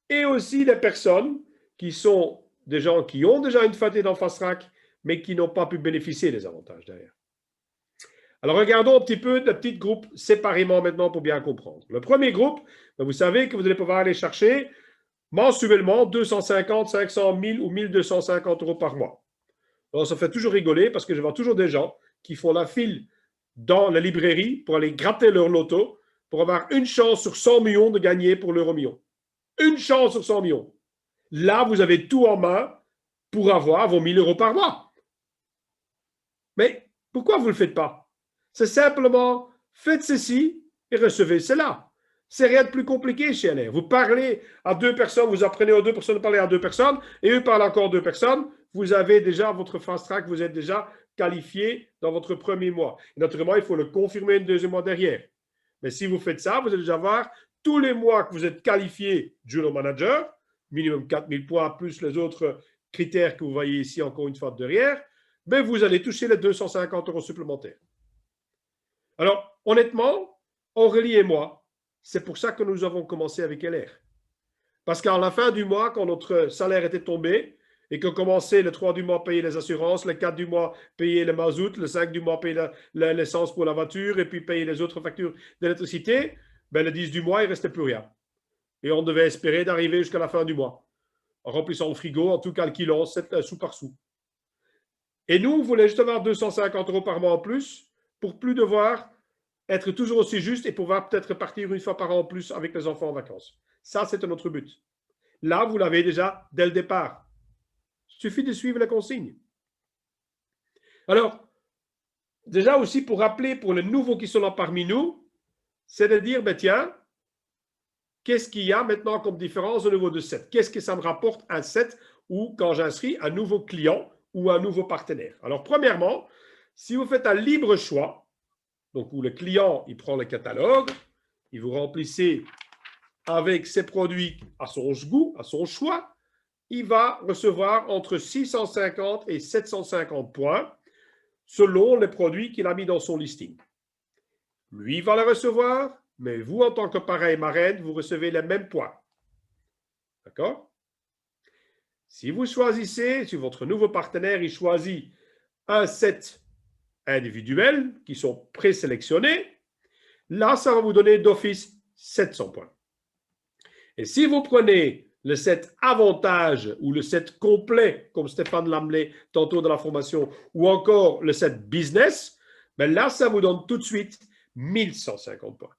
et aussi les personnes qui sont des gens qui ont déjà une fois été dans le Fast Track, mais qui n'ont pas pu bénéficier des avantages derrière. Alors, regardons un petit peu les petits groupes séparément maintenant pour bien comprendre. Le premier groupe, vous savez que vous allez pouvoir aller chercher mensuellement 250, 500, 1000 ou 1250 euros par mois. Alors, ça fait toujours rigoler parce que je vois toujours des gens qui font la file dans la librairie pour aller gratter leur loto pour avoir une chance sur 100 millions de gagner pour l'euro million. Une chance sur 100 millions. Là, vous avez tout en main pour avoir vos 1000 euros par mois. Mais pourquoi vous ne le faites pas? C'est simplement, faites ceci et recevez cela. C'est rien de plus compliqué chez LR. Vous parlez à deux personnes, vous apprenez aux deux personnes de parler à deux personnes, et eux parlent encore deux personnes. Vous avez déjà votre fast track, vous êtes déjà qualifié dans votre premier mois. Et naturellement, il faut le confirmer le deuxième mois derrière. Mais si vous faites ça, vous allez déjà voir tous les mois que vous êtes qualifié Juno Manager, minimum 4000 points, plus les autres critères que vous voyez ici encore une fois derrière, mais vous allez toucher les 250 euros supplémentaires. Alors, honnêtement, Aurélie et moi, c'est pour ça que nous avons commencé avec LR. Parce qu'à la fin du mois, quand notre salaire était tombé et qu'on commençait le 3 du mois à payer les assurances, le 4 du mois payer le mazout, le 5 du mois payer l'essence pour la voiture et puis payer les autres factures d'électricité, ben le 10 du mois, il ne restait plus rien. Et on devait espérer d'arriver jusqu'à la fin du mois, en remplissant le frigo, en tout calculant sous par sous. Et nous, on voulait juste avoir 250 euros par mois en plus pour plus devoir être toujours aussi juste et pouvoir peut-être partir une fois par an en plus avec les enfants en vacances. Ça, c'est notre but. Là, vous l'avez déjà dès le départ. Il suffit de suivre les consignes. Alors, déjà aussi pour rappeler pour les nouveaux qui sont là parmi nous, c'est de dire, ben tiens, qu'est-ce qu'il y a maintenant comme différence au niveau de 7? Qu'est-ce que ça me rapporte un 7 ou quand j'inscris un nouveau client ou un nouveau partenaire? Alors, premièrement, si vous faites un libre choix, donc où le client, il prend le catalogue, il vous remplissez avec ses produits à son goût, à son choix, il va recevoir entre 650 et 750 points selon les produits qu'il a mis dans son listing. Lui, il va les recevoir, mais vous, en tant que parrain et marraine, vous recevez les mêmes points. D'accord? Si vous choisissez, si votre nouveau partenaire, il choisit un set individuels qui sont présélectionnés, là, ça va vous donner d'office 700 points. Et si vous prenez le set avantage ou le set complet, comme Stéphane Lamley tantôt dans la formation, ou encore le set business, ben là, ça vous donne tout de suite 1150 points.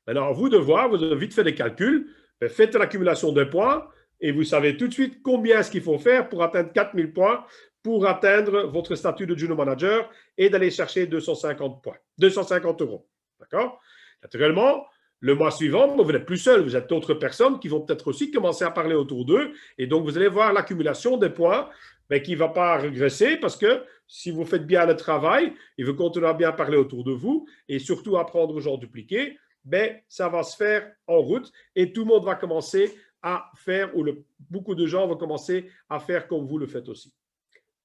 Maintenant, à vous de voir, vous avez vite fait des calculs, ben faites l'accumulation de points et vous savez tout de suite combien est-ce qu'il faut faire pour atteindre 4000 points pour atteindre votre statut de Juno Manager et d'aller chercher 250 points, 250 euros. D'accord? Naturellement, Le mois suivant, vous n'êtes plus seul, vous êtes d'autres personnes qui vont peut-être aussi commencer à parler autour d'eux. Et donc, vous allez voir l'accumulation des points mais qui ne va pas régresser parce que si vous faites bien le travail et vous continuez à bien parler autour de vous et surtout apprendre aux gens dupliquer, ben, ça va se faire en route et tout le monde va commencer à faire, ou beaucoup de gens vont commencer à faire comme vous le faites aussi.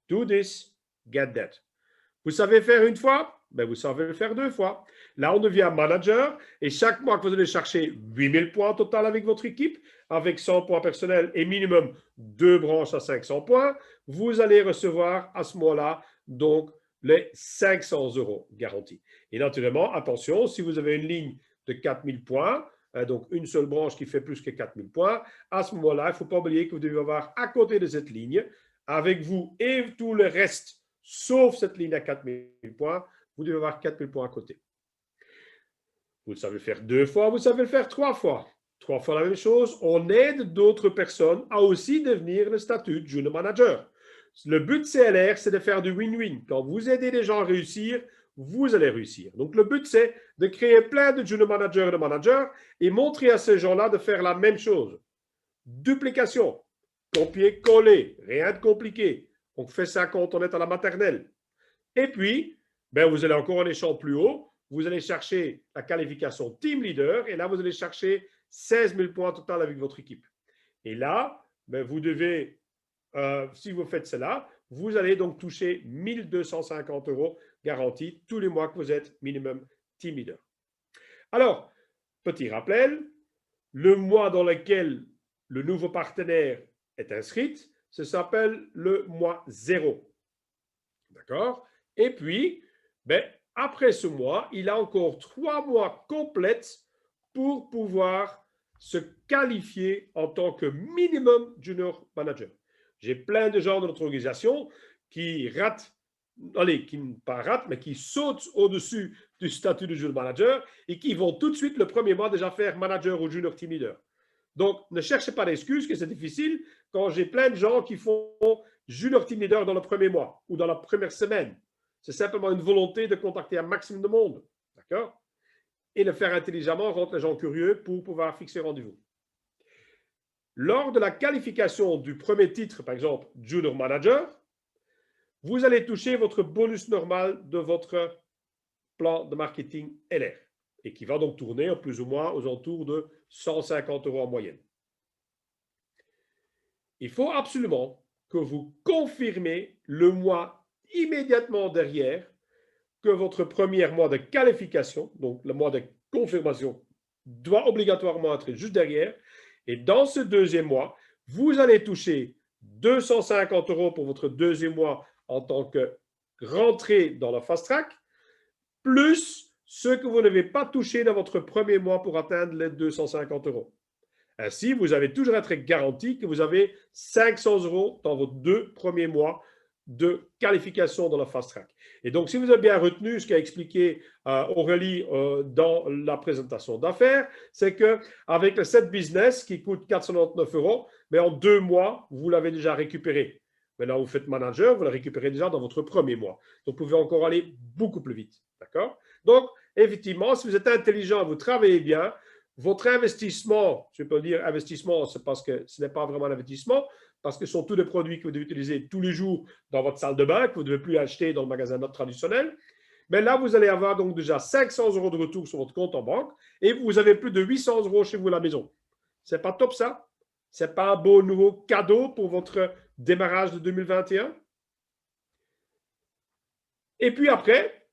Do this, get that. Vous savez faire une fois, ben vous savez le faire deux fois. Là, on devient manager et chaque mois que vous allez chercher 8000 points total avec votre équipe, avec 100 points personnels et minimum 2 branches à 500 points, vous allez recevoir à ce moment-là donc les 500 € garantis. Et naturellement, attention, si vous avez une ligne de 4000 points, donc une seule branche qui fait plus que 4000 points, à ce moment-là, il ne faut pas oublier que vous devez avoir à côté de cette ligne, avec vous et tout le reste, sauf cette ligne à 4000 points, vous devez avoir 4000 points à côté. Vous savez le faire 2 fois, vous savez le faire 3 fois. 3 fois la même chose, on aide d'autres personnes à aussi devenir le statut de junior manager. Le but CLR, c'est de faire du win-win. Quand vous aidez les gens à réussir, vous allez réussir. Donc, le but, c'est de créer plein de junior managers et de managers et montrer à ces gens-là de faire la même chose. Duplication, copier-coller, rien de compliqué. On fait ça quand on est à la maternelle. Et puis, ben, vous allez encore un échelon plus haut. Vous allez chercher la qualification team leader et là, vous allez chercher 16 000 points total avec votre équipe. Et là, ben, vous devez, si vous faites cela, vous allez donc toucher 1250 € garantis tous les mois que vous êtes minimum team leader. Alors, petit rappel, le mois dans lequel le nouveau partenaire est inscrit, ça s'appelle le mois 0. D'accord? Et puis, ben, après ce mois, il a encore 3 mois complets pour pouvoir se qualifier en tant que minimum junior manager. J'ai plein de gens dans notre organisation qui ratent, qui ne pas ratent, mais qui sautent au-dessus du statut de junior manager et qui vont tout de suite le premier mois déjà faire manager ou junior team leader. Donc, ne cherchez pas d'excuses que c'est difficile quand j'ai plein de gens qui font junior team leader dans le premier mois ou dans la première semaine. C'est simplement une volonté de contacter un maximum de monde. D'accord? Et le faire intelligemment rendre les gens curieux pour pouvoir fixer rendez-vous. Lors de la qualification du premier titre, par exemple, Junior Manager, vous allez toucher votre bonus normal de votre plan de marketing LR et qui va donc tourner en plus ou moins aux alentours de 150 € en moyenne. Il faut absolument que vous confirmez le mois immédiatement derrière que votre premier mois de qualification, donc le mois de confirmation, doit obligatoirement être juste derrière. Et dans ce deuxième mois, vous allez toucher 250 € pour votre deuxième mois en tant que rentrée dans la fast track, plus ce que vous n'avez pas touché dans votre premier mois pour atteindre les 250 €. Ainsi, vous allez toujours être garanti que vous avez 500 € dans vos 2 premiers mois de qualification dans la fast track. Et donc, si vous avez bien retenu ce qu'a expliqué Aurélie dans la présentation d'affaires, c'est qu'avec le set business qui coûte 499 €, mais en 2 mois, vous l'avez déjà récupéré. Maintenant, vous faites manager, vous le récupérez déjà dans votre premier mois. Donc, vous pouvez encore aller beaucoup plus vite. D'accord? Donc, effectivement, si vous êtes intelligent, vous travaillez bien, votre investissement, je peux dire investissement, c'est parce que ce n'est pas vraiment un investissement, parce que ce sont tous les produits que vous devez utiliser tous les jours dans votre salle de bain, que vous ne devez plus acheter dans le magasin traditionnel. Mais là, vous allez avoir donc déjà 500 € de retour sur votre compte en banque et vous avez plus de 800 € chez vous à la maison. C'est pas top ça? C'est pas un beau nouveau cadeau pour votre démarrage de 2021? Et puis après,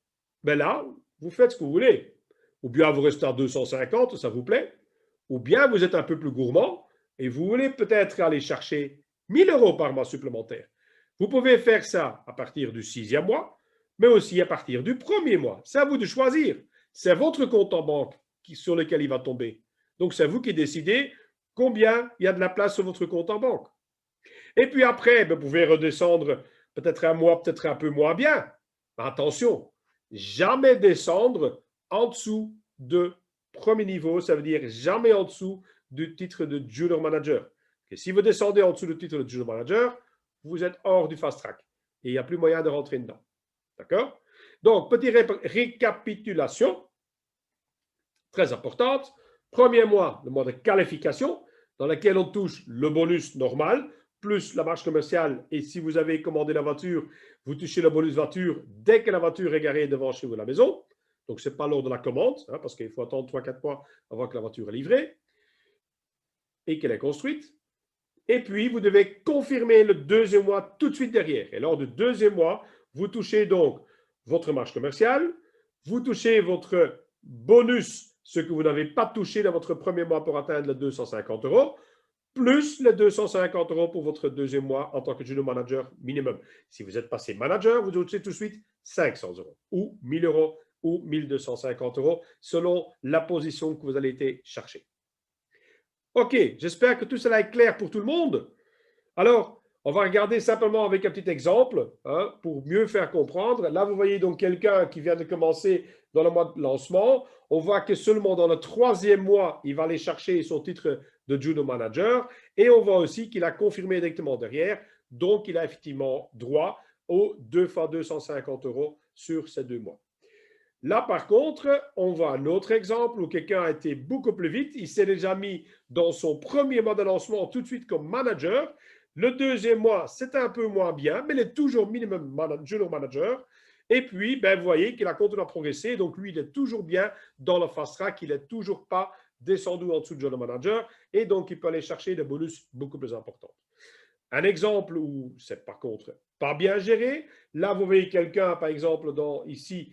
ben là, vous faites ce que vous voulez. Ou bien vous restez à 250, ça vous plaît. Ou bien vous êtes un peu plus gourmand et vous voulez peut-être aller chercher 1000 € par mois supplémentaire. Vous pouvez faire ça à partir du 6e mois, mais aussi à partir du 1er mois. C'est à vous de choisir. C'est votre compte en banque sur lequel il va tomber. Donc, c'est vous qui décidez combien il y a de la place sur votre compte en banque. Et puis après, vous pouvez redescendre peut-être un mois, peut-être un peu moins bien. Mais attention, jamais descendre en dessous de premier niveau, ça veut dire jamais en dessous du titre de Junior Manager. Et si vous descendez en dessous du titre de Junior Manager, vous êtes hors du fast track et il n'y a plus moyen de rentrer dedans. D'accord? Donc, petite récapitulation très importante. Premier mois, le mois de qualification, dans lequel on touche le bonus normal, plus la marge commerciale. Et si vous avez commandé la voiture, vous touchez le bonus voiture dès que la voiture est garée devant chez vous à la maison. Donc, ce n'est pas lors de la commande, hein, parce qu'il faut attendre 3-4 mois avant que la voiture est livrée et qu'elle est construite. Et puis, vous devez confirmer le deuxième mois tout de suite derrière. Et lors du deuxième mois, vous touchez donc votre marge commerciale, vous touchez votre bonus, ce que vous n'avez pas touché dans votre premier mois pour atteindre les 250 €, plus les 250 € pour votre deuxième mois en tant que junior manager minimum. Si vous êtes passé manager, vous touchez tout de suite 500 € ou 1000 € ou 1250 € selon la position que vous allez été chercher. OK, j'espère que tout cela est clair pour tout le monde. Alors, on va regarder simplement avec un petit exemple hein, pour mieux faire comprendre. Là, vous voyez donc quelqu'un qui vient de commencer dans le mois de lancement. On voit que seulement dans le 3e mois, il va aller chercher son titre de Junior Manager. Et on voit aussi qu'il a confirmé directement derrière. Donc, il a effectivement droit aux 2 fois 250 € sur ces 2 mois. Là, par contre, on voit un autre exemple où quelqu'un a été beaucoup plus vite. Il s'est déjà mis dans son premier mois de lancement tout de suite comme manager. Le deuxième mois, c'est un peu moins bien, mais il est toujours minimum junior manager. Et puis, ben, vous voyez qu'il a continué à progresser. Donc, lui, il est toujours bien dans le fast track. Il n'est toujours pas descendu en dessous de junior manager. Et donc, il peut aller chercher des bonus beaucoup plus importants. Un exemple où c'est par contre pas bien géré. Là, vous voyez quelqu'un, par exemple, ici,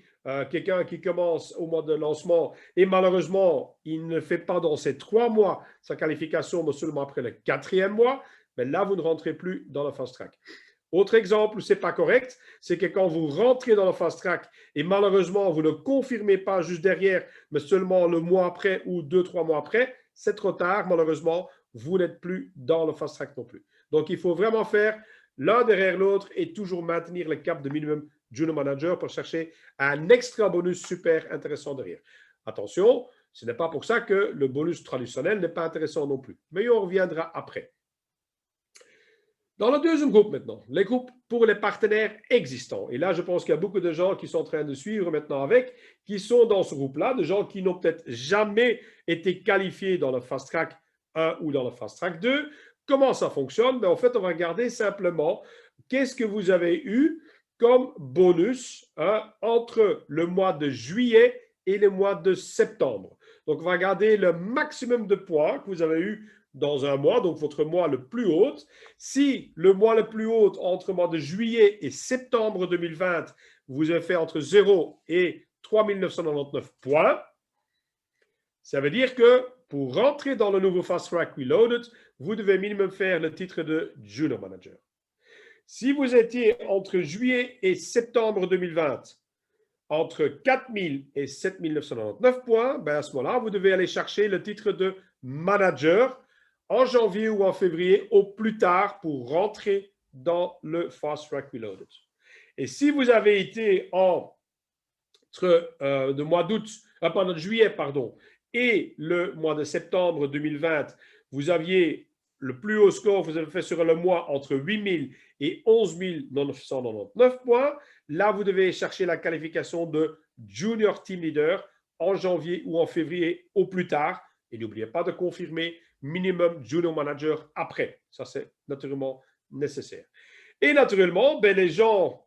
quelqu'un qui commence au mois de lancement et malheureusement, il ne fait pas dans ces 3 mois sa qualification, mais seulement après le 4e mois. Mais là, vous ne rentrez plus dans le fast track. Autre exemple où ce n'est pas correct, c'est que quand vous rentrez dans le fast track et malheureusement, vous ne confirmez pas juste derrière, mais seulement le mois après ou 2-3 mois après, c'est trop tard. Malheureusement, vous n'êtes plus dans le fast track non plus. Donc, il faut vraiment faire l'un derrière l'autre et toujours maintenir le cap de minimum junior manager pour chercher un extra bonus super intéressant derrière. Attention, ce n'est pas pour ça que le bonus traditionnel n'est pas intéressant non plus. Mais on reviendra après. Dans le deuxième groupe maintenant, les groupes pour les partenaires existants. Et là, je pense qu'il y a beaucoup de gens qui sont en train de suivre maintenant avec, qui sont dans ce groupe-là, de gens qui n'ont peut-être jamais été qualifiés dans le Fast Track 1 ou dans le Fast Track 2. Comment ça fonctionne? En fait, on va regarder simplement qu'est-ce que vous avez eu comme bonus entre le mois de juillet et le mois de septembre. Donc, on va regarder le maximum de points que vous avez eu dans un mois, donc votre mois le plus haut. Si le mois le plus haut entre le mois de juillet et septembre 2020, vous avez fait entre 0 et 3999 points, ça veut dire que pour rentrer dans le nouveau Fast Track Reloaded, vous devez minimum faire le titre de Junior Manager. Si vous étiez entre juillet et septembre 2020, entre 4000 et 7999 points, ben à ce moment-là, vous devez aller chercher le titre de Manager en janvier ou en février au plus tard pour rentrer dans le Fast Track Reloaded. Et si vous avez été entre le mois d'août, pendant juillet, pardon, et le mois de septembre 2020, vous aviez le plus haut score, vous avez fait sur le mois entre 8000 et 11 999 points. Là, vous devez chercher la qualification de Junior Team Leader en janvier ou en février au plus tard. Et n'oubliez pas de confirmer minimum Junior Manager après. Ça, c'est naturellement nécessaire. Et naturellement, ben, les gens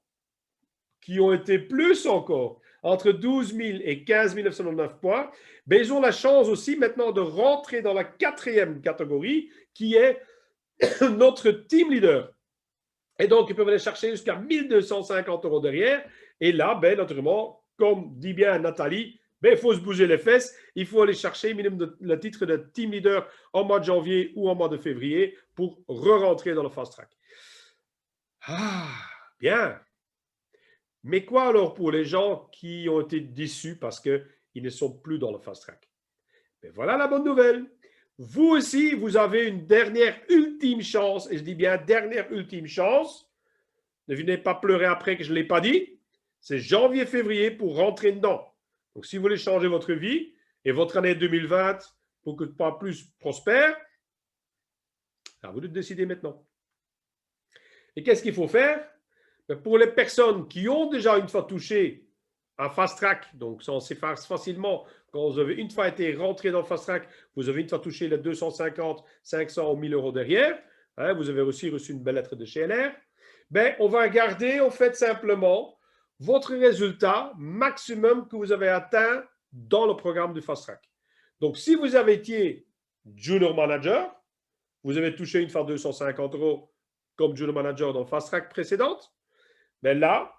qui ont été plus encore, entre 12 000 et 15 999 points, ben, ils ont la chance aussi maintenant de rentrer dans la 4e catégorie qui est notre team leader. Et donc, ils peuvent aller chercher jusqu'à 1250 € derrière. Et là, ben, naturellement, comme dit bien Nathalie, ben, il faut se bouger les fesses. Il faut aller chercher minimum le titre de team leader en mois de janvier ou en mois de février pour re-rentrer dans le fast track. Ah, bien. Mais quoi alors pour les gens qui ont été déçus parce qu'ils ne sont plus dans le fast track? Ben voilà la bonne nouvelle. Vous aussi, vous avez une dernière ultime chance, et je dis bien dernière ultime chance. Ne venez pas pleurer après que je ne l'ai pas dit. C'est janvier-février pour rentrer dedans. Donc, si vous voulez changer votre vie et votre année 2020 pour que pas plus prospère, à vous de décider maintenant. Et qu'est-ce qu'il faut faire? Pour les personnes qui ont déjà une fois touché un fast track, donc on sait facilement Quand vous avez une fois été rentré dans le fast track, vous avez une fois touché les 250, 500 ou 1000 euros derrière. Hein, vous avez aussi reçu une belle lettre de chez LR. Ben, on va garder, en fait, simplement votre résultat maximum que vous avez atteint dans le programme du fast track. Donc, si vous avez été junior manager, vous avez touché une fois 250 euros comme junior manager dans le fast track précédente, ben là,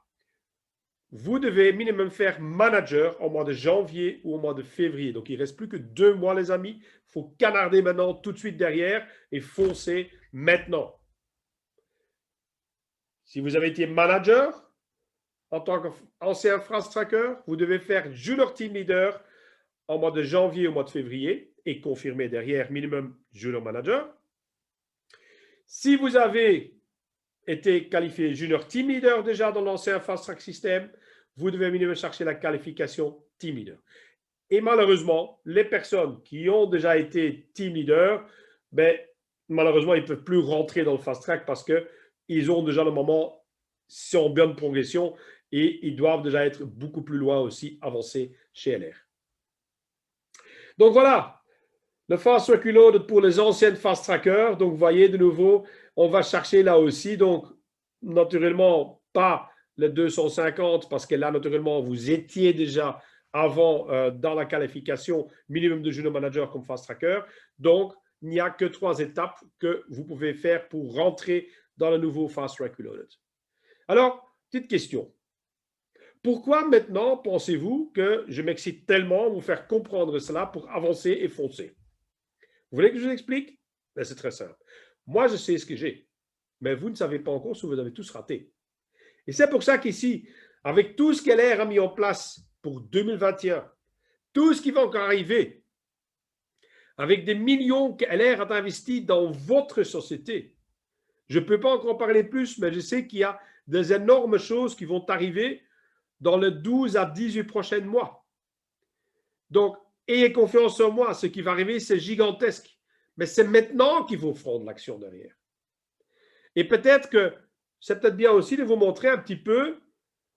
vous devez minimum faire manager au mois de janvier ou au mois de février. Donc, il ne reste plus que 2 mois, les amis. Il faut canarder maintenant tout de suite derrière et foncer maintenant. Si vous avez été manager en tant qu'ancien fast tracker, vous devez faire junior team leader au mois de janvier ou au mois de février et confirmer derrière minimum junior manager. Si vous avez été qualifié junior team leader déjà dans l'ancien fast track system, vous devez minimum chercher la qualification team leader. Et malheureusement, les personnes qui ont déjà été team leader, ben, malheureusement, ils ne peuvent plus rentrer dans le fast track parce qu'ils ont déjà le moment, sont bien de progression et ils doivent déjà être beaucoup plus loin aussi, avancés chez LR. Donc voilà, le fast track reload pour les anciennes fast trackers. Donc vous voyez de nouveau, on va chercher là aussi. Donc naturellement, pas les 250 parce que là, naturellement, vous étiez déjà avant dans la qualification minimum de junior manager comme fast tracker. Donc, il n'y a que 3 étapes que vous pouvez faire pour rentrer dans le nouveau fast track reloaded. Alors, petite question. Pourquoi maintenant pensez-vous que je m'excite tellement à vous faire comprendre cela pour avancer et foncer? Vous voulez que je vous explique? Ben, c'est très simple. Moi, je sais ce que j'ai, mais vous ne savez pas encore si vous avez tous raté. Et c'est pour ça qu'ici, avec tout ce qu'LR a mis en place pour 2021, tout ce qui va encore arriver, avec des millions qu'LR a investi dans votre société, je ne peux pas encore parler plus, mais je sais qu'il y a des énormes choses qui vont arriver dans les 12 à 18 prochains mois. Donc, ayez confiance en moi, ce qui va arriver, c'est gigantesque. Mais c'est maintenant qu'il faut prendre l'action derrière. Et peut-être que c'est peut-être bien aussi de vous montrer un petit peu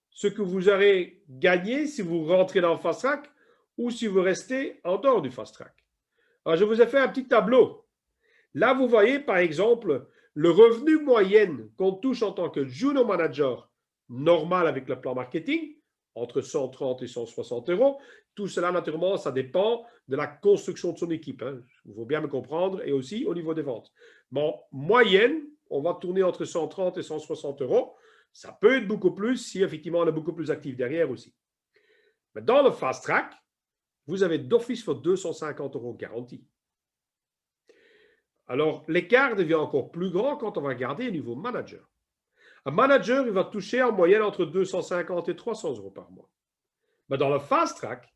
ce que vous aurez gagné si vous rentrez dans le fast track ou si vous restez en dehors du fast track. Alors, je vous ai fait un petit tableau. Là, vous voyez, par exemple, le revenu moyen qu'on touche en tant que junior manager normal avec le plan marketing, entre 130 et 160 euros. Tout cela, naturellement, ça dépend de la construction de son équipe. Hein. Il faut bien me comprendre et aussi au niveau des ventes. Mais en moyenne, on va tourner entre 130 et 160 euros. Ça peut être beaucoup plus si effectivement on est beaucoup plus actif derrière aussi. Mais dans le fast track, vous avez d'office for 250 euros garantie. Alors, l'écart devient encore plus grand quand on va regarder au niveau manager. Un manager, il va toucher en moyenne entre 250 et 300 euros par mois. Mais dans le fast track,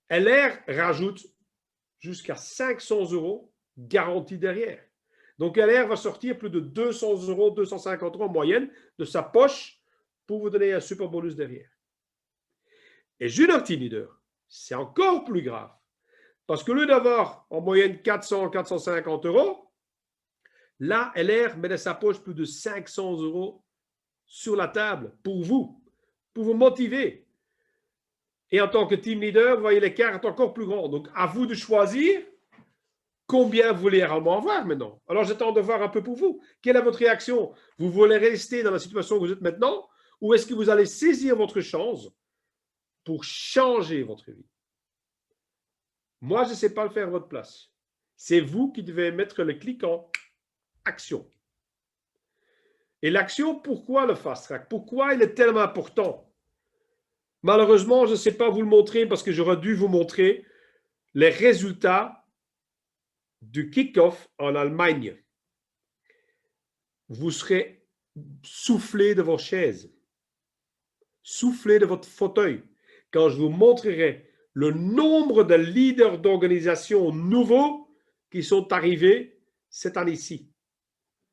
LR rajoute jusqu'à 500 euros garantie derrière. Donc, LR va sortir plus de 200 euros, 250 euros en moyenne de sa poche pour vous donner un super bonus derrière. Et Junior Team Leader, c'est encore plus grave. Parce que au lieu d'avoir en moyenne 400, 450 euros, là, LR met de sa poche plus de 500 euros sur la table pour vous motiver. Et en tant que team leader, vous voyez, l'écart est encore plus grand. Donc, à vous de choisir combien vous voulez réellement avoir maintenant. Alors, j'attends de voir un peu pour vous. Quelle est votre réaction? Vous voulez rester dans la situation où vous êtes maintenant ou est-ce que vous allez saisir votre chance pour changer votre vie? Moi, je ne sais pas le faire à votre place. C'est vous qui devez mettre le clic en action. Et l'action, pourquoi le fast track? Pourquoi il est tellement important? Malheureusement, je ne sais pas vous le montrer parce que j'aurais dû vous montrer les résultats du kick-off en Allemagne. Vous serez soufflé de vos chaises, soufflé de votre fauteuil quand je vous montrerai le nombre de leaders d'organisations nouveaux qui sont arrivés cette année-ci.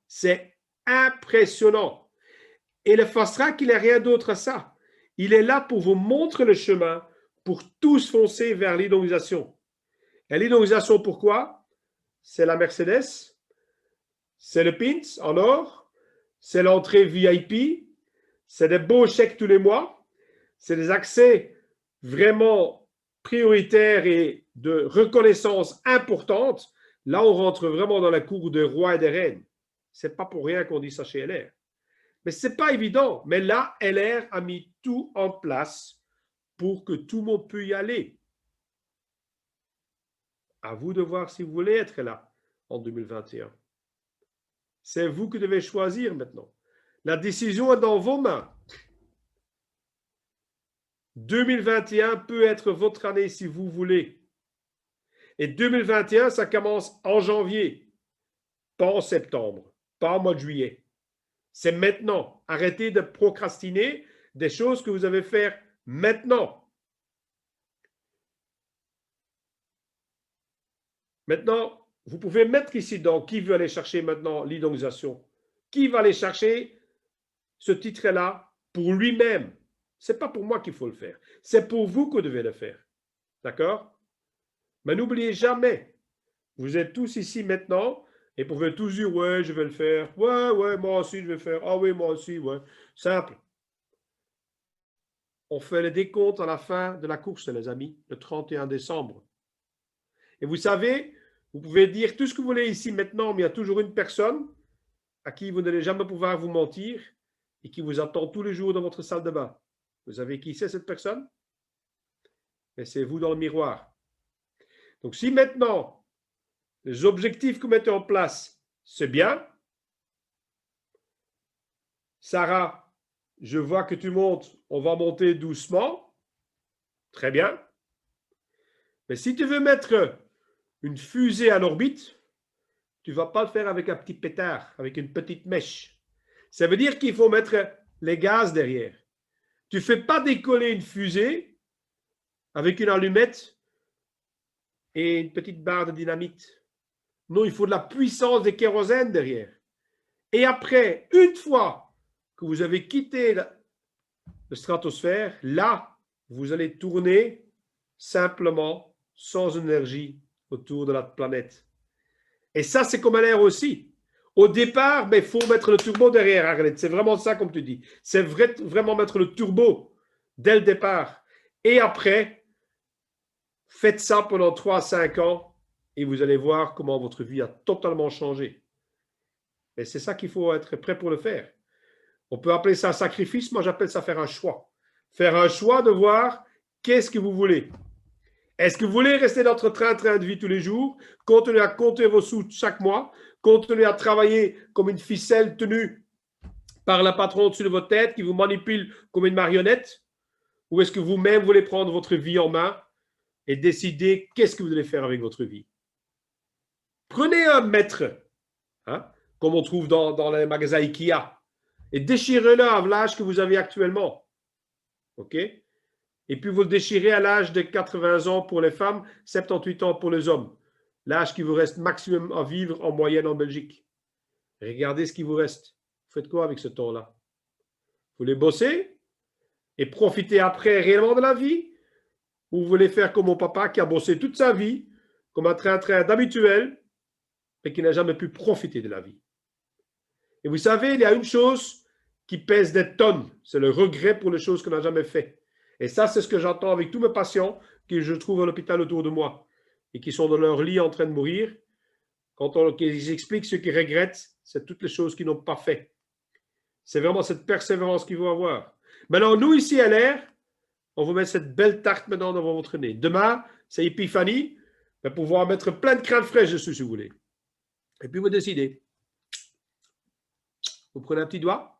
C'est impressionnant. Et le fast track, il n'est rien d'autre à ça. Il est là pour vous montrer le chemin pour tous foncer vers l'identification. Et l'identification, pourquoi? C'est la Mercedes, c'est le Pins en or, c'est l'entrée VIP, c'est des beaux chèques tous les mois, c'est des accès vraiment prioritaire et de reconnaissance importante, là, on rentre vraiment dans la cour des rois et des reines. Ce n'est pas pour rien qu'on dit ça chez LR. Mais ce n'est pas évident. Mais là, LR a mis tout en place pour que tout le monde puisse y aller. À vous de voir si vous voulez être là en 2021. C'est vous qui devez choisir maintenant. La décision est dans vos mains. 2021 peut être votre année si vous voulez. Et 2021, ça commence en janvier, pas en septembre, pas en mois de juillet. C'est maintenant. Arrêtez de procrastiner des choses que vous avez faire maintenant. Maintenant, vous pouvez mettre ici dans qui veut aller chercher maintenant l'identification. Qui va aller chercher ce titre-là pour lui-même. Ce n'est pas pour moi qu'il faut le faire. C'est pour vous que vous devez le faire. D'accord? Mais n'oubliez jamais, vous êtes tous ici maintenant et vous pouvez tous dire, ouais, je vais le faire. Ouais, moi aussi, je vais le faire. Ah oui, moi aussi, ouais. Simple. On fait le décompte à la fin de la course, les amis, le 31 décembre. Et vous savez, vous pouvez dire tout ce que vous voulez ici maintenant, mais il y a toujours une personne à qui vous n'allez jamais pouvoir vous mentir et qui vous attend tous les jours dans votre salle de bain. Vous savez qui c'est cette personne? Et c'est vous dans le miroir. Donc si maintenant, les objectifs que vous mettez en place, c'est bien. Sarah, je vois que tu montes, on va monter doucement. Très bien. Mais si tu veux mettre une fusée à l'orbite, tu ne vas pas le faire avec un petit pétard, avec une petite mèche. Ça veut dire qu'il faut mettre les gaz derrière. Tu ne fais pas décoller une fusée avec une allumette et une petite barre de dynamite. Non, il faut de la puissance de kérosène derrière. Et après, une fois que vous avez quitté la stratosphère, là, vous allez tourner simplement sans énergie autour de la planète. Et ça, c'est comme l'air aussi. Au départ, il faut mettre le turbo derrière, Arlette. C'est vraiment ça, comme tu dis. C'est vraiment mettre le turbo dès le départ. Et après, faites ça pendant 3 à 5 ans et vous allez voir comment votre vie a totalement changé. Et c'est ça qu'il faut être prêt pour le faire. On peut appeler ça un sacrifice. Moi, j'appelle ça faire un choix. Faire un choix de voir qu'est-ce que vous voulez. Est-ce que vous voulez rester dans votre train de vie tous les jours, continuer à compter vos sous chaque mois, continuer à travailler comme une ficelle tenue par le patron au-dessus de votre tête qui vous manipule comme une marionnette? Ou est-ce que vous-même voulez prendre votre vie en main et décider qu'est-ce que vous allez faire avec votre vie? Prenez un mètre, comme on trouve dans les magasins Ikea, et déchirez-le à l'âge que vous avez actuellement. OK? Et puis vous le déchirez à l'âge de 80 ans pour les femmes, 78 ans pour les hommes. L'âge qui vous reste maximum à vivre en moyenne en Belgique. Regardez ce qui vous reste. Vous faites quoi avec ce temps-là? Vous voulez bosser et profiter après réellement de la vie? Ou vous voulez faire comme mon papa qui a bossé toute sa vie, comme un train d'habituel, et qui n'a jamais pu profiter de la vie? Et vous savez, il y a une chose qui pèse des tonnes, c'est le regret pour les choses qu'on n'a jamais fait. Et ça, c'est ce que j'entends avec tous mes patients que je trouve à l'hôpital autour de moi et qui sont dans leur lit en train de mourir. Quand ils expliquent ce qu'ils regrettent, c'est toutes les choses qu'ils n'ont pas fait. C'est vraiment cette persévérance qu'il faut avoir. Maintenant, nous, ici à l'air, on vous met cette belle tarte maintenant devant votre nez. Demain, c'est Épiphanie. Vous allez pouvoir mettre plein de crème fraîche dessus si vous voulez. Et puis, vous décidez. Vous prenez un petit doigt,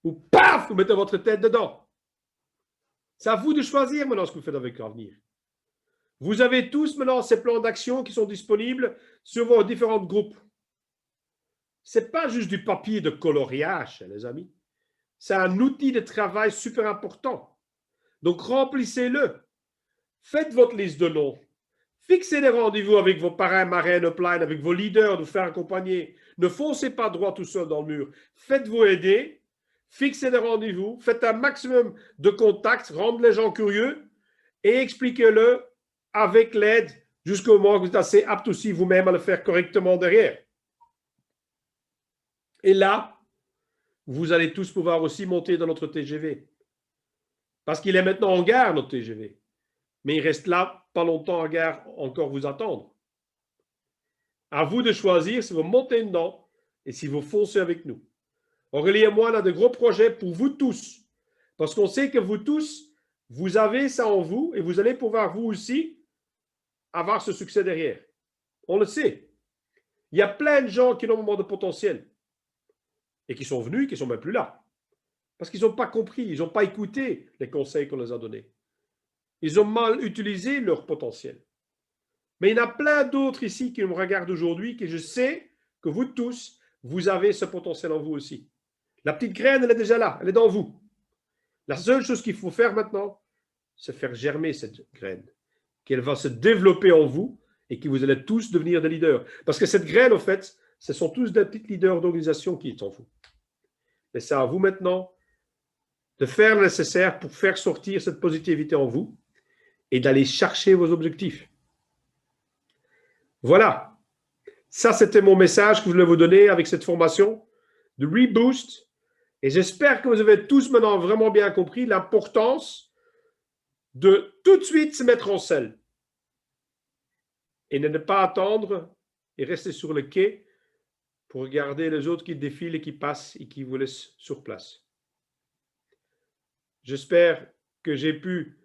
ou paf, vous mettez votre tête dedans. C'est à vous de choisir maintenant ce que vous faites avec l'avenir. Vous avez tous maintenant ces plans d'action qui sont disponibles sur vos différents groupes. Ce n'est pas juste du papier de coloriage, les amis. C'est un outil de travail super important. Donc, remplissez-le. Faites votre liste de noms. Fixez des rendez-vous avec vos parrains, marraines, upline, avec vos leaders, de vous faire accompagner. Ne foncez pas droit tout seul dans le mur. Faites-vous aider. Fixez des rendez-vous. Faites un maximum de contacts. Rendez les gens curieux et expliquez-le avec l'aide jusqu'au moment où vous êtes assez apte aussi vous-même à le faire correctement derrière. Et là, vous allez tous pouvoir aussi monter dans notre TGV. Parce qu'il est maintenant en gare, notre TGV. mais il reste là pas longtemps à encore vous attendre. À vous de choisir si vous montez dedans et si vous foncez avec nous. Aurélie et moi, on a de gros projets pour vous tous. Parce qu'on sait que vous tous, vous avez ça en vous et vous allez pouvoir vous aussi avoir ce succès derrière. On le sait. Il y a plein de gens qui ont un moment de potentiel et qui sont venus, qui ne sont même plus là. Parce qu'ils n'ont pas compris, ils n'ont pas écouté les conseils qu'on les a donnés. Ils ont mal utilisé leur potentiel. Mais il y en a plein d'autres ici qui me regardent aujourd'hui, que je sais que vous tous, vous avez ce potentiel en vous aussi. La petite graine, elle est déjà là, elle est dans vous. La seule chose qu'il faut faire maintenant, c'est faire germer cette graine, qu'elle va se développer en vous et que vous allez tous devenir des leaders. Parce que cette graine, en fait, ce sont tous des petits leaders d'organisation qui sont en vous. Et c'est à vous maintenant de faire le nécessaire pour faire sortir cette positivité en vous et d'aller chercher vos objectifs. Voilà. Ça, c'était mon message que je voulais vous donner avec cette formation de Reboost. Et j'espère que vous avez tous maintenant vraiment bien compris l'importance de tout de suite se mettre en selle et ne pas attendre et rester sur le quai pour regarder les autres qui défilent et qui passent et qui vous laissent sur place. J'espère que j'ai pu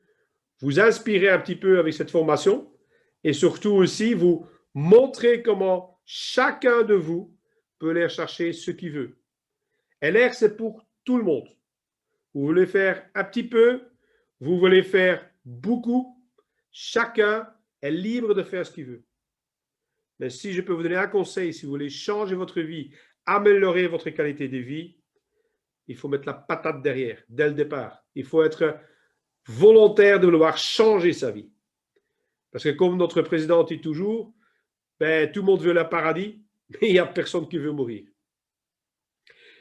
vous inspirer un petit peu avec cette formation et surtout aussi vous montrer comment chacun de vous peut aller chercher ce qu'il veut. LR, c'est pour tout le monde. Vous voulez faire un petit peu, vous voulez faire beaucoup, chacun est libre de faire ce qu'il veut. Mais si je peux vous donner un conseil, si vous voulez changer votre vie, améliorer votre qualité de vie, il faut mettre la patate derrière, dès le départ. Il faut être volontaire de vouloir changer sa vie. Parce que comme notre président dit toujours, tout le monde veut le paradis, mais il n'y a personne qui veut mourir.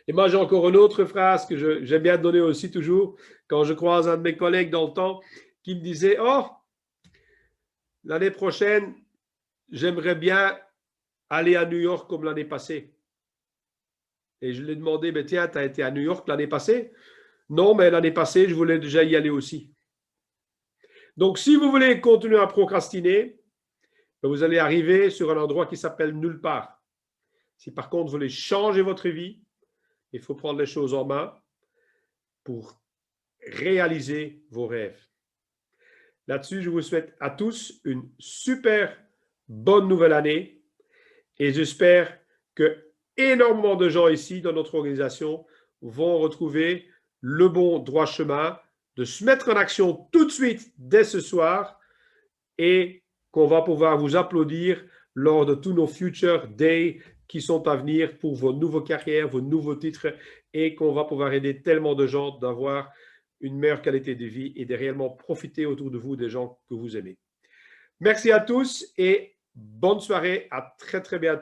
Et moi, j'ai encore une autre phrase que j'aime bien donner aussi toujours, quand je croise un de mes collègues dans le temps, qui me disait « Oh, l'année prochaine, j'aimerais bien aller à New York comme l'année passée. » Et je lui ai demandé « Tiens, tu as été à New York l'année passée ?» « Non, mais l'année passée, je voulais déjà y aller aussi. » Donc, si vous voulez continuer à procrastiner, vous allez arriver sur un endroit qui s'appelle nulle part. Si par contre, vous voulez changer votre vie, il faut prendre les choses en main pour réaliser vos rêves. Là-dessus, je vous souhaite à tous une super bonne nouvelle année et j'espère que énormément de gens ici dans notre organisation vont retrouver le bon droit chemin de se mettre en action tout de suite dès ce soir et qu'on va pouvoir vous applaudir lors de tous nos Future Days qui sont à venir pour vos nouvelles carrières, vos nouveaux titres et qu'on va pouvoir aider tellement de gens d'avoir une meilleure qualité de vie et de réellement profiter autour de vous des gens que vous aimez. Merci à tous et bonne soirée. À très, très bientôt.